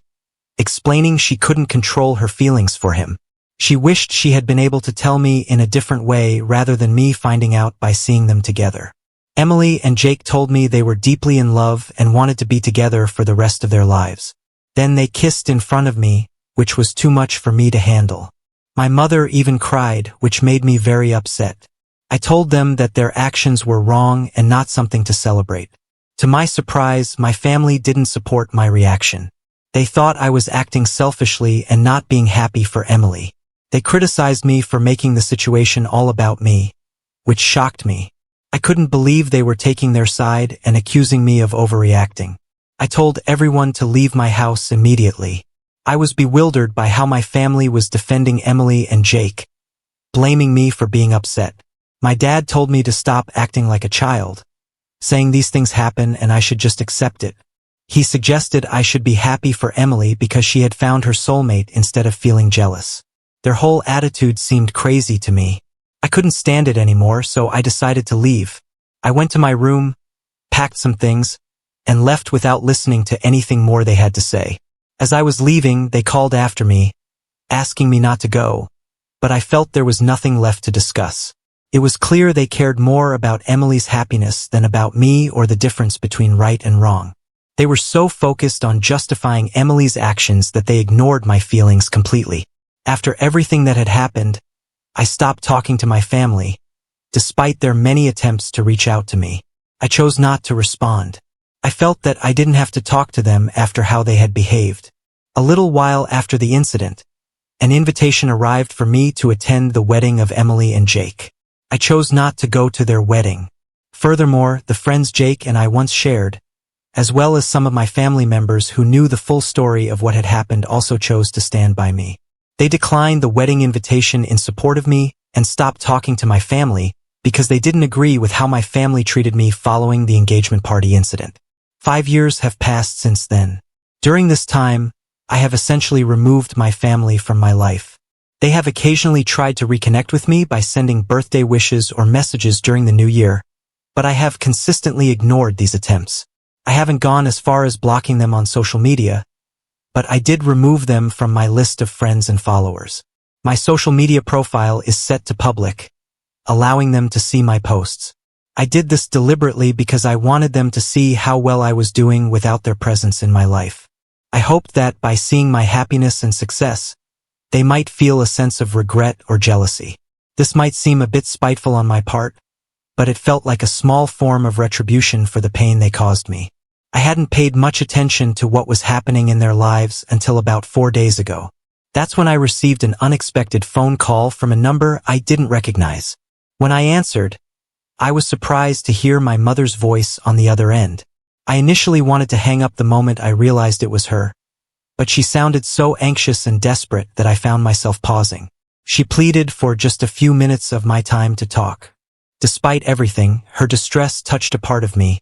explaining she couldn't control her feelings for him. She wished she had been able to tell me in a different way rather than me finding out by seeing them together. Emily and Jake told me they were deeply in love and wanted to be together for the rest of their lives. Then they kissed in front of me, which was too much for me to handle. My mother even cried, which made me very upset. I told them that their actions were wrong and not something to celebrate. To my surprise, my family didn't support my reaction. They thought I was acting selfishly and not being happy for Emily. They criticized me for making the situation all about me, which shocked me. I couldn't believe they were taking their side and accusing me of overreacting. I told everyone to leave my house immediately. I was bewildered by how my family was defending Emily and Jake, blaming me for being upset. My dad told me to stop acting like a child, saying these things happen and I should just accept it. He suggested I should be happy for Emily because she had found her soulmate instead of feeling jealous. Their whole attitude seemed crazy to me. I couldn't stand it anymore, so I decided to leave. I went to my room, packed some things, and left without listening to anything more they had to say. As I was leaving, they called after me, asking me not to go, but I felt there was nothing left to discuss. It was clear they cared more about Emily's happiness than about me or the difference between right and wrong. They were so focused on justifying Emily's actions that they ignored my feelings completely. After everything that had happened, I stopped talking to my family, despite their many attempts to reach out to me. I chose not to respond. I felt that I didn't have to talk to them after how they had behaved. A little while after the incident, an invitation arrived for me to attend the wedding of Emily and Jake. I chose not to go to their wedding. Furthermore, the friends Jake and I once shared, as well as some of my family members who knew the full story of what had happened, also chose to stand by me. They declined the wedding invitation in support of me and stopped talking to my family because they didn't agree with how my family treated me following the engagement party incident. 5 years have passed since then. During this time, I have essentially removed my family from my life. They have occasionally tried to reconnect with me by sending birthday wishes or messages during the new year, but I have consistently ignored these attempts. I haven't gone as far as blocking them on social media, but I did remove them from my list of friends and followers. My social media profile is set to public, allowing them to see my posts. I did this deliberately because I wanted them to see how well I was doing without their presence in my life. I hoped that by seeing my happiness and success, they might feel a sense of regret or jealousy. This might seem a bit spiteful on my part, but it felt like a small form of retribution for the pain they caused me. I hadn't paid much attention to what was happening in their lives until about 4 days ago. That's when I received an unexpected phone call from a number I didn't recognize. When I answered, I was surprised to hear my mother's voice on the other end. I initially wanted to hang up the moment I realized it was her, but she sounded so anxious and desperate that I found myself pausing. She pleaded for just a few minutes of my time to talk. Despite everything, her distress touched a part of me,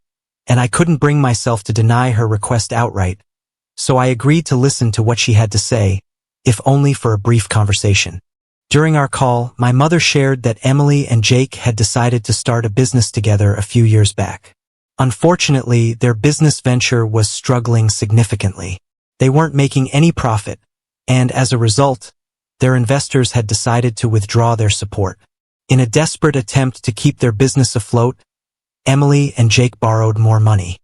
and I couldn't bring myself to deny her request outright, so I agreed to listen to what she had to say, if only for a brief conversation. During our call, my mother shared that Emily and Jake had decided to start a business together a few years back. Unfortunately, their business venture was struggling significantly. They weren't making any profit, and as a result, their investors had decided to withdraw their support. In a desperate attempt to keep their business afloat, Emily and Jake borrowed more money.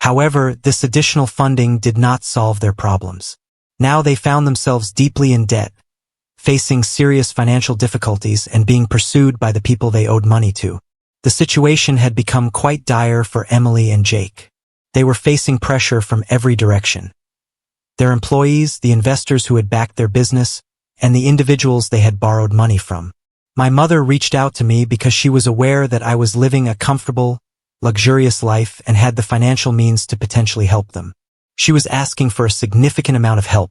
However, this additional funding did not solve their problems. Now they found themselves deeply in debt, facing serious financial difficulties and being pursued by the people they owed money to. The situation had become quite dire for Emily and Jake. They were facing pressure from every direction. Their employees, the investors who had backed their business, and the individuals they had borrowed money from. My mother reached out to me because she was aware that I was living a comfortable, luxurious life and had the financial means to potentially help them. She was asking for a significant amount of help.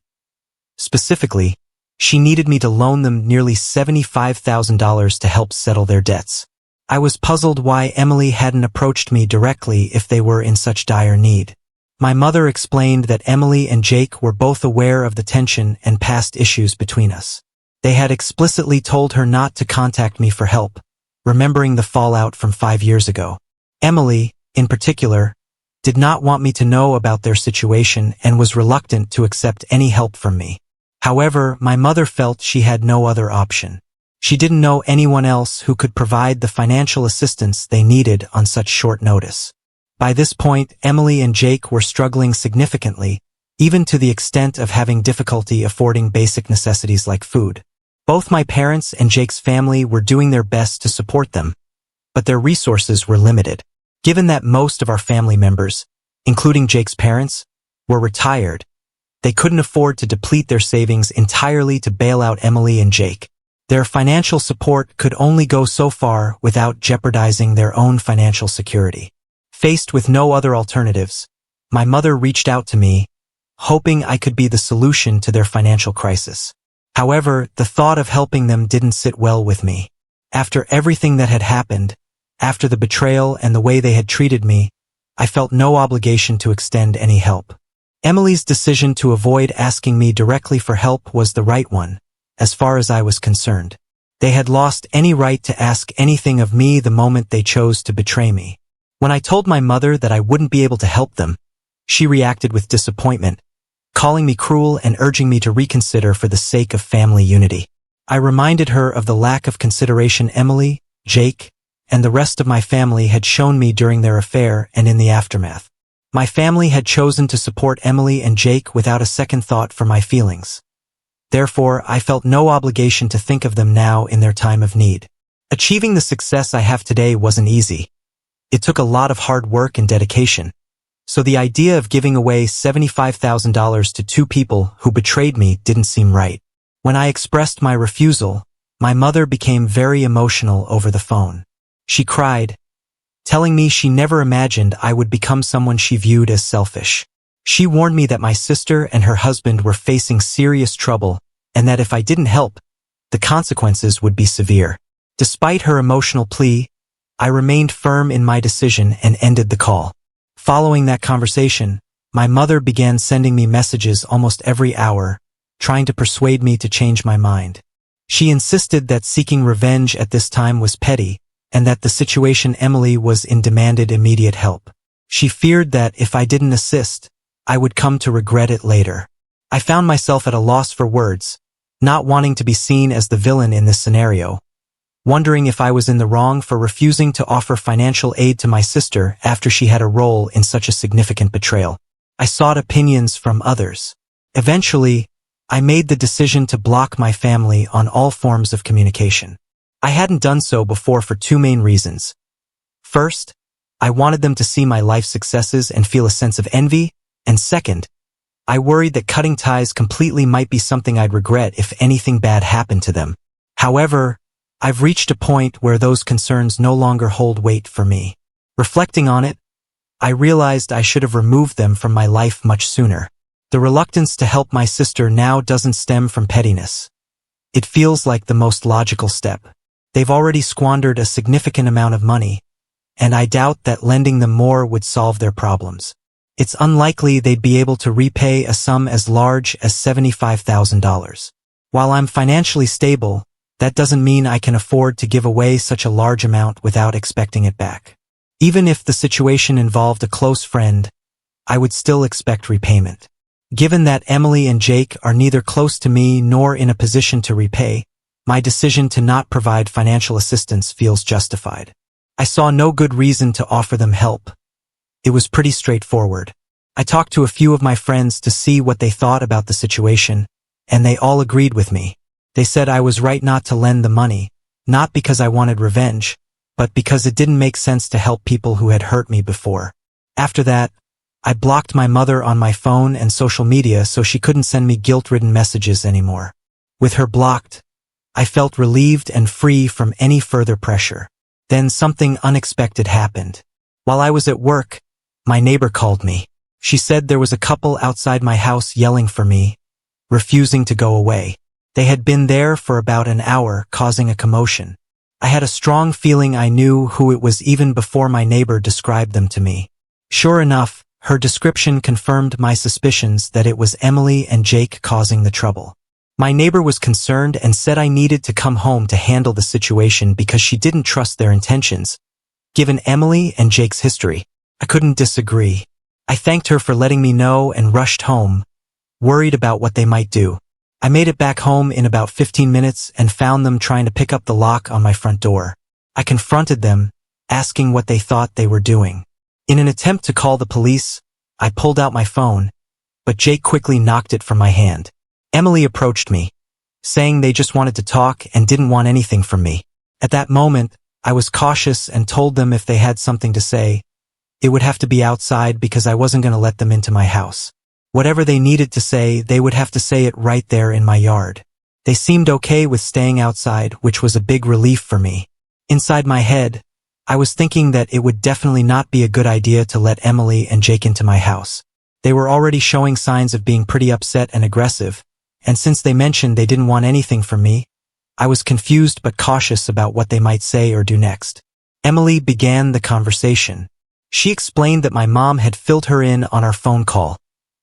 Specifically, she needed me to loan them nearly $75,000 to help settle their debts. I was puzzled why Emily hadn't approached me directly if they were in such dire need. My mother explained that Emily and Jake were both aware of the tension and past issues between us. They had explicitly told her not to contact me for help, remembering the fallout from 5 years ago. Emily, in particular, did not want me to know about their situation and was reluctant to accept any help from me. However, my mother felt she had no other option. She didn't know anyone else who could provide the financial assistance they needed on such short notice. By this point, Emily and Jake were struggling significantly, even to the extent of having difficulty affording basic necessities like food. Both my parents and Jake's family were doing their best to support them, but their resources were limited. Given that most of our family members, including Jake's parents, were retired, they couldn't afford to deplete their savings entirely to bail out Emily and Jake. Their financial support could only go so far without jeopardizing their own financial security. Faced with no other alternatives, my mother reached out to me, hoping I could be the solution to their financial crisis. However, the thought of helping them didn't sit well with me. After everything that had happened, after the betrayal and the way they had treated me, I felt no obligation to extend any help. Emily's decision to avoid asking me directly for help was the right one, as far as I was concerned. They had lost any right to ask anything of me the moment they chose to betray me. When I told my mother that I wouldn't be able to help them, she reacted with disappointment, calling me cruel and urging me to reconsider for the sake of family unity. I reminded her of the lack of consideration Emily, Jake, and the rest of my family had shown me during their affair and in the aftermath. My family had chosen to support Emily and Jake without a second thought for my feelings. Therefore, I felt no obligation to think of them now in their time of need. Achieving the success I have today wasn't easy. It took a lot of hard work and dedication. So the idea of giving away $75,000 to 2 people who betrayed me didn't seem right. When I expressed my refusal, my mother became very emotional over the phone. She cried, telling me she never imagined I would become someone she viewed as selfish. She warned me that my sister and her husband were facing serious trouble and that if I didn't help, the consequences would be severe. Despite her emotional plea, I remained firm in my decision and ended the call. Following that conversation, my mother began sending me messages almost every hour, trying to persuade me to change my mind. She insisted that seeking revenge at this time was petty, and that the situation Emily was in demanded immediate help. She feared that if I didn't assist, I would come to regret it later. I found myself at a loss for words, not wanting to be seen as the villain in this scenario, wondering if I was in the wrong for refusing to offer financial aid to my sister after she had a role in such a significant betrayal. I sought opinions from others. Eventually, I made the decision to block my family on all forms of communication. I hadn't done so before for two main reasons. First, I wanted them to see my life successes and feel a sense of envy, and second, I worried that cutting ties completely might be something I'd regret if anything bad happened to them. However, I've reached a point where those concerns no longer hold weight for me. Reflecting on it, I realized I should have removed them from my life much sooner. The reluctance to help my sister now doesn't stem from pettiness. It feels like the most logical step. They've already squandered a significant amount of money, and I doubt that lending them more would solve their problems. It's unlikely they'd be able to repay a sum as large as $75,000. While I'm financially stable, that doesn't mean I can afford to give away such a large amount without expecting it back. Even if the situation involved a close friend, I would still expect repayment. Given that Emily and Jake are neither close to me nor in a position to repay, my decision to not provide financial assistance feels justified. I saw no good reason to offer them help. It was pretty straightforward. I talked to a few of my friends to see what they thought about the situation, and they all agreed with me. They said I was right not to lend the money, not because I wanted revenge, but because it didn't make sense to help people who had hurt me before. After that, I blocked my mother on my phone and social media so she couldn't send me guilt-ridden messages anymore. With her blocked, I felt relieved and free from any further pressure. Then something unexpected happened. While I was at work, my neighbor called me. She said there was a couple outside my house yelling for me, refusing to go away. They had been there for about an hour, causing a commotion. I had a strong feeling I knew who it was even before my neighbor described them to me. Sure enough, her description confirmed my suspicions that it was Emily and Jake causing the trouble. My neighbor was concerned and said I needed to come home to handle the situation because she didn't trust their intentions, given Emily and Jake's history. I couldn't disagree. I thanked her for letting me know and rushed home, worried about what they might do. I made it back home in about 15 minutes and found them trying to pick up the lock on my front door. I confronted them, asking what they thought they were doing. In an attempt to call the police, I pulled out my phone, but Jake quickly knocked it from my hand. Emily approached me, saying they just wanted to talk and didn't want anything from me. At that moment, I was cautious and told them if they had something to say, it would have to be outside because I wasn't going to let them into my house. Whatever they needed to say, they would have to say it right there in my yard. They seemed okay with staying outside, which was a big relief for me. Inside my head, I was thinking that it would definitely not be a good idea to let Emily and Jake into my house. They were already showing signs of being pretty upset and aggressive, and since they mentioned they didn't want anything from me, I was confused but cautious about what they might say or do next. Emily began the conversation. She explained that my mom had filled her in on our phone call,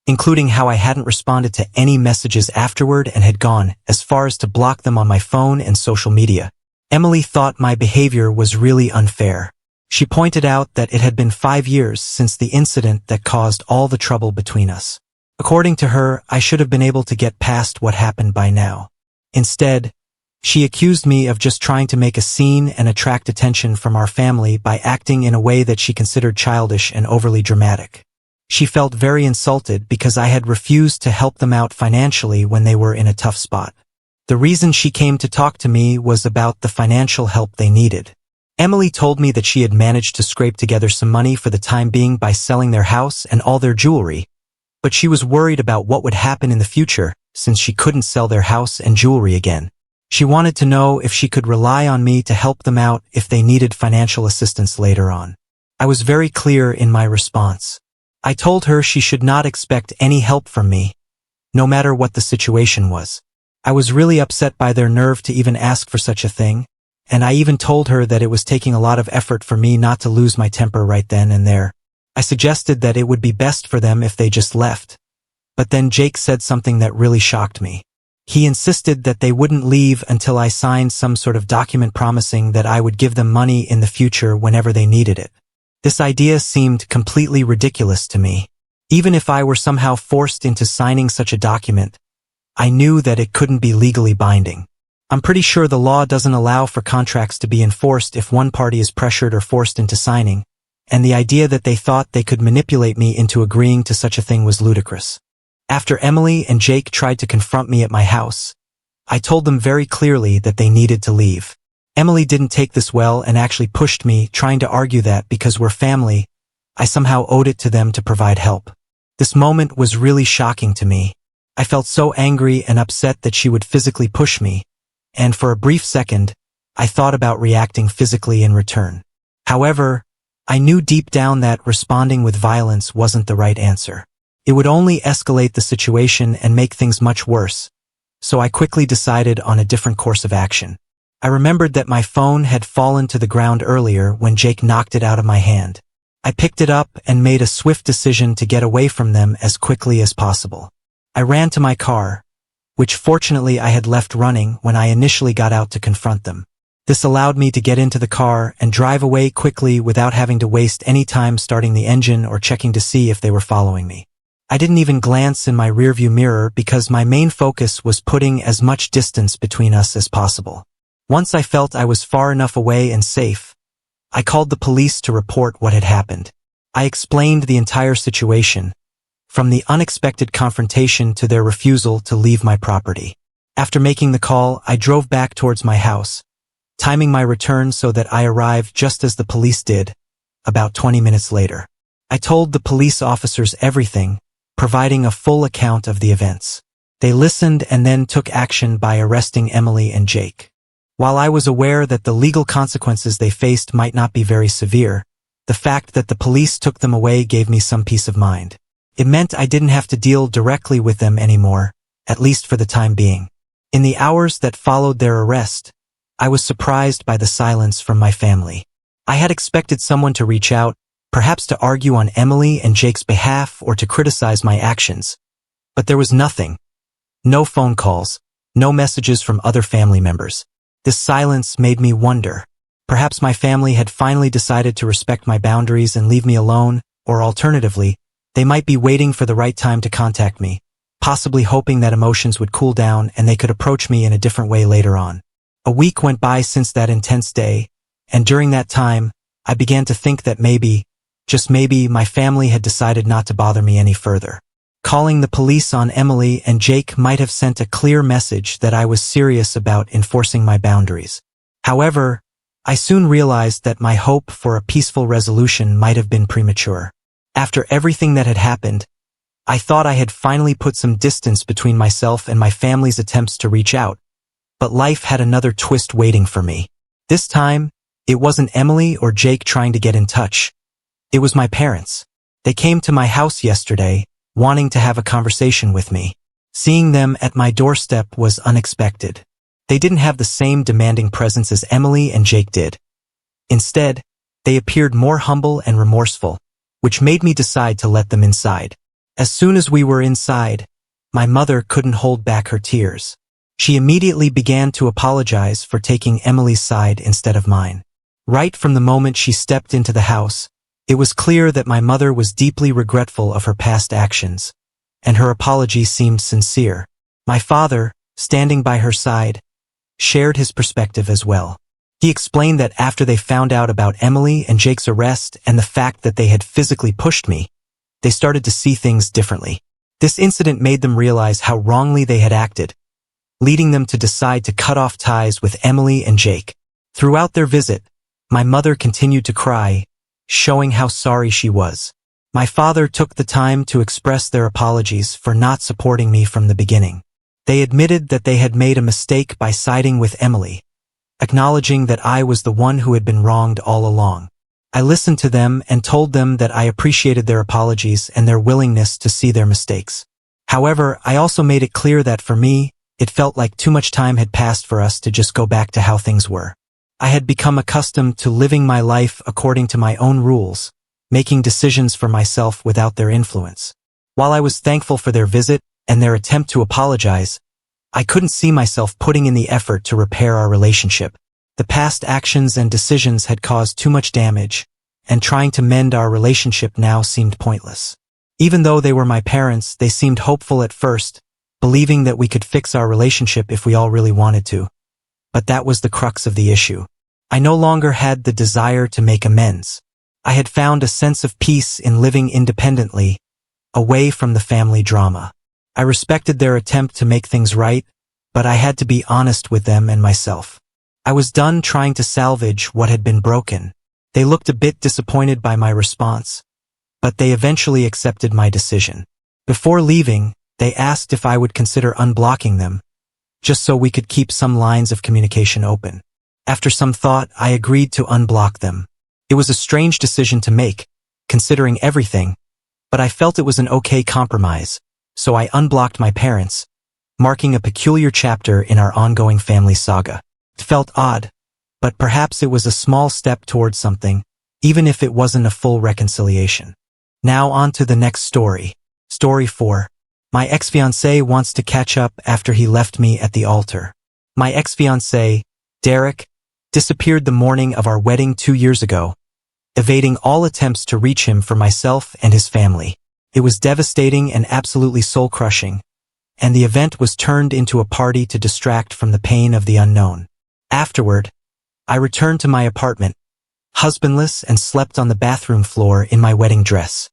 including how I hadn't responded to any messages afterward and had gone as far as to block them on my phone and social media. Emily thought my behavior was really unfair. She pointed out that it had been 5 years since the incident that caused all the trouble between us. According to her, I should have been able to get past what happened by now. Instead, she accused me of just trying to make a scene and attract attention from our family by acting in a way that she considered childish and overly dramatic. She felt very insulted because I had refused to help them out financially when they were in a tough spot. The reason she came to talk to me was about the financial help they needed. Emily told me that she had managed to scrape together some money for the time being by selling their house and all their jewelry, but she was worried about what would happen in the future since she couldn't sell their house and jewelry again. She wanted to know if she could rely on me to help them out if they needed financial assistance later on. I was very clear in my response. I told her she should not expect any help from me, no matter what the situation was. I was really upset by their nerve to even ask for such a thing, and I even told her that it was taking a lot of effort for me not to lose my temper right then and there. I suggested that it would be best for them if they just left. But then Jake said something that really shocked me. He insisted that they wouldn't leave until I signed some sort of document promising that I would give them money in the future whenever they needed it. This idea seemed completely ridiculous to me. Even if I were somehow forced into signing such a document, I knew that it couldn't be legally binding. I'm pretty sure the law doesn't allow for contracts to be enforced if one party is pressured or forced into signing, and the idea that they thought they could manipulate me into agreeing to such a thing was ludicrous. After Emily and Jake tried to confront me at my house, I told them very clearly that they needed to leave. Emily didn't take this well and actually pushed me, trying to argue that because we're family, I somehow owed it to them to provide help. This moment was really shocking to me. I felt so angry and upset that she would physically push me, and for a brief second, I thought about reacting physically in return. However, I knew deep down that responding with violence wasn't the right answer. It would only escalate the situation and make things much worse, so I quickly decided on a different course of action. I remembered that my phone had fallen to the ground earlier when Jake knocked it out of my hand. I picked it up and made a swift decision to get away from them as quickly as possible. I ran to my car, which fortunately I had left running when I initially got out to confront them. This allowed me to get into the car and drive away quickly without having to waste any time starting the engine or checking to see if they were following me. I didn't even glance in my rearview mirror because my main focus was putting as much distance between us as possible. Once I felt I was far enough away and safe, I called the police to report what had happened. I explained the entire situation, from the unexpected confrontation to their refusal to leave my property. After making the call, I drove back towards my house, timing my return so that I arrived just as the police did, about 20 minutes later. I told the police officers everything, providing a full account of the events. They listened and then took action by arresting Emily and Jake. While I was aware that the legal consequences they faced might not be very severe, the fact that the police took them away gave me some peace of mind. It meant I didn't have to deal directly with them anymore, at least for the time being. In the hours that followed their arrest, I was surprised by the silence from my family. I had expected someone to reach out, perhaps to argue on Emily and Jake's behalf or to criticize my actions. But there was nothing. No phone calls, no messages from other family members. This silence made me wonder. Perhaps my family had finally decided to respect my boundaries and leave me alone, or alternatively, they might be waiting for the right time to contact me, possibly hoping that emotions would cool down and they could approach me in a different way later on. A week went by since that intense day, and during that time, I began to think that maybe, just maybe, my family had decided not to bother me any further. Calling the police on Emily and Jake might have sent a clear message that I was serious about enforcing my boundaries. However, I soon realized that my hope for a peaceful resolution might have been premature. After everything that had happened, I thought I had finally put some distance between myself and my family's attempts to reach out, but life had another twist waiting for me. This time, it wasn't Emily or Jake trying to get in touch. It was my parents. They came to my house yesterday, wanting to have a conversation with me. Seeing them at my doorstep was unexpected. They didn't have the same demanding presence as Emily and Jake did. Instead, they appeared more humble and remorseful, which made me decide to let them inside. As soon as we were inside, my mother couldn't hold back her tears. She immediately began to apologize for taking Emily's side instead of mine. Right from the moment she stepped into the house, it was clear that my mother was deeply regretful of her past actions, and her apology seemed sincere. My father, standing by her side, shared his perspective as well. He explained that after they found out about Emily and Jake's arrest and the fact that they had physically pushed me, they started to see things differently. This incident made them realize how wrongly they had acted, leading them to decide to cut off ties with Emily and Jake. Throughout their visit, my mother continued to cry, showing how sorry she was. My father took the time to express their apologies for not supporting me from the beginning. They admitted that they had made a mistake by siding with Emily, acknowledging that I was the one who had been wronged all along. I listened to them and told them that I appreciated their apologies and their willingness to see their mistakes. However, I also made it clear that for me, it felt like too much time had passed for us to just go back to how things were. I had become accustomed to living my life according to my own rules, making decisions for myself without their influence. While I was thankful for their visit and their attempt to apologize, I couldn't see myself putting in the effort to repair our relationship. The past actions and decisions had caused too much damage, and trying to mend our relationship now seemed pointless. Even though they were my parents, they seemed hopeful at first, believing that we could fix our relationship if we all really wanted to. But that was the crux of the issue. I no longer had the desire to make amends. I had found a sense of peace in living independently, away from the family drama. I respected their attempt to make things right, but I had to be honest with them and myself. I was done trying to salvage what had been broken. They looked a bit disappointed by my response, but they eventually accepted my decision. Before leaving, they asked if I would consider unblocking them, just so we could keep some lines of communication open. After some thought, I agreed to unblock them. It was a strange decision to make, considering everything, but I felt it was an okay compromise, so I unblocked my parents, marking a peculiar chapter in our ongoing family saga. It felt odd, but perhaps it was a small step towards something, even if it wasn't a full reconciliation. Now on to the next story. Story 4. My ex-fiancé wants to catch up after he left me at the altar. My ex-fiancé, Derek, disappeared the morning of our wedding 2 years ago, evading all attempts to reach him for myself and his family. It was devastating and absolutely soul-crushing, and the event was turned into a party to distract from the pain of the unknown. Afterward, I returned to my apartment, husbandless, and slept on the bathroom floor in my wedding dress.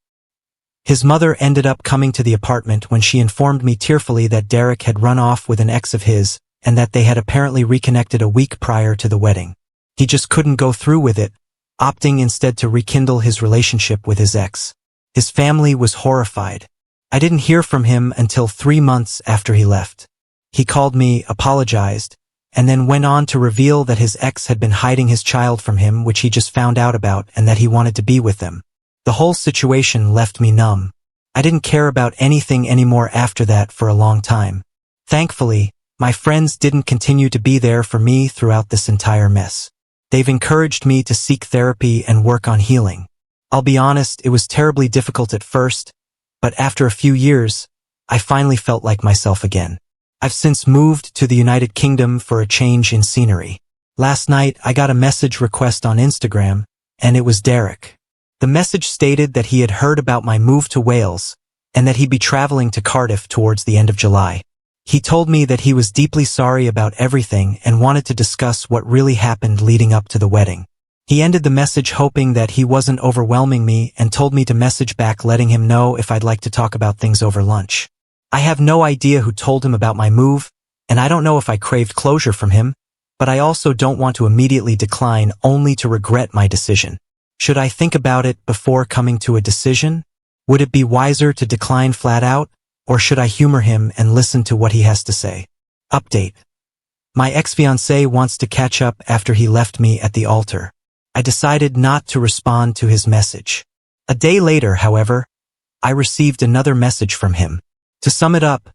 His mother ended up coming to the apartment when she informed me tearfully that Derek had run off with an ex of his and that they had apparently reconnected a week prior to the wedding. He just couldn't go through with it, opting instead to rekindle his relationship with his ex. His family was horrified. I didn't hear from him until 3 months after he left. He called me, apologized, and then went on to reveal that his ex had been hiding his child from him, which he just found out about, and that he wanted to be with them. The whole situation left me numb. I didn't care about anything anymore after that for a long time. Thankfully, my friends didn't continue to be there for me throughout this entire mess. They've encouraged me to seek therapy and work on healing. I'll be honest, it was terribly difficult at first, but after a few years, I finally felt like myself again. I've since moved to the United Kingdom for a change in scenery. Last night, I got a message request on Instagram, and it was Derek. The message stated that he had heard about my move to Wales, and that he'd be traveling to Cardiff towards the end of July. He told me that he was deeply sorry about everything and wanted to discuss what really happened leading up to the wedding. He ended the message hoping that he wasn't overwhelming me and told me to message back letting him know if I'd like to talk about things over lunch. I have no idea who told him about my move, and I don't know if I craved closure from him, but I also don't want to immediately decline only to regret my decision. Should I think about it before coming to a decision? Would it be wiser to decline flat out, or should I humor him and listen to what he has to say? Update. My ex-fiancé wants to catch up after he left me at the altar. I decided not to respond to his message. A day later, however, I received another message from him. To sum it up,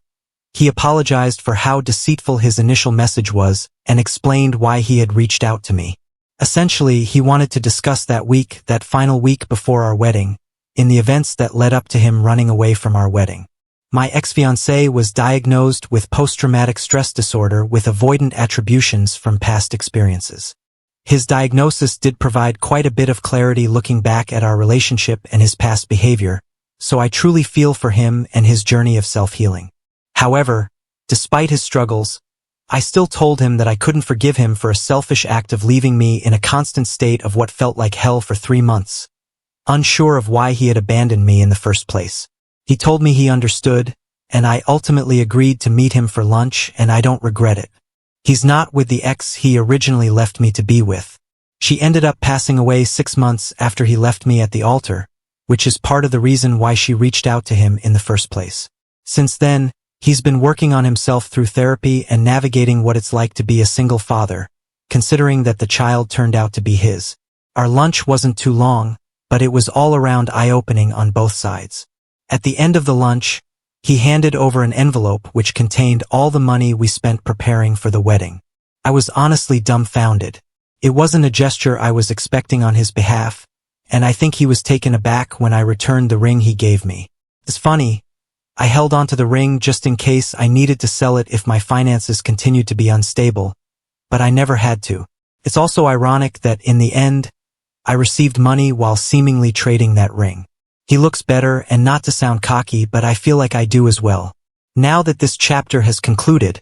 he apologized for how deceitful his initial message was and explained why he had reached out to me. Essentially, he wanted to discuss that final week before our wedding, in the events that led up to him running away from our wedding. My ex-fiancé was diagnosed with post-traumatic stress disorder with avoidant attributions from past experiences. His diagnosis did provide quite a bit of clarity looking back at our relationship and his past behavior, so I truly feel for him and his journey of self-healing. However, despite his struggles, I still told him that I couldn't forgive him for a selfish act of leaving me in a constant state of what felt like hell for 3 months, unsure of why he had abandoned me in the first place. He told me he understood, and I ultimately agreed to meet him for lunch, and I don't regret it. He's not with the ex he originally left me to be with. She ended up passing away 6 months after he left me at the altar, which is part of the reason why she reached out to him in the first place. Since then, he's been working on himself through therapy and navigating what it's like to be a single father, considering that the child turned out to be his. Our lunch wasn't too long, but it was all around eye-opening on both sides. At the end of the lunch, he handed over an envelope which contained all the money we spent preparing for the wedding. I was honestly dumbfounded. It wasn't a gesture I was expecting on his behalf, and I think he was taken aback when I returned the ring he gave me. It's funny, I held onto the ring just in case I needed to sell it if my finances continued to be unstable, but I never had to. It's also ironic that in the end, I received money while seemingly trading that ring. He looks better, and not to sound cocky, but I feel like I do as well. Now that this chapter has concluded,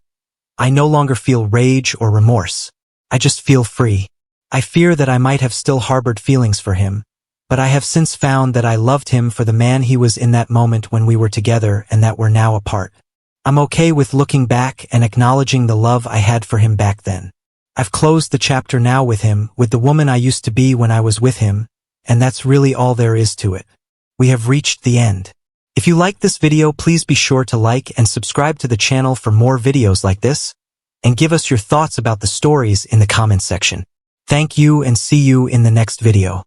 I no longer feel rage or remorse. I just feel free. I fear that I might have still harbored feelings for him, but I have since found that I loved him for the man he was in that moment when we were together and that we're now apart. I'm okay with looking back and acknowledging the love I had for him back then. I've closed the chapter now with him, with the woman I used to be when I was with him, and that's really all there is to it. We have reached the end. If you liked this video, please be sure to like and subscribe to the channel for more videos like this, and give us your thoughts about the stories in the comments section. Thank you and see you in the next video.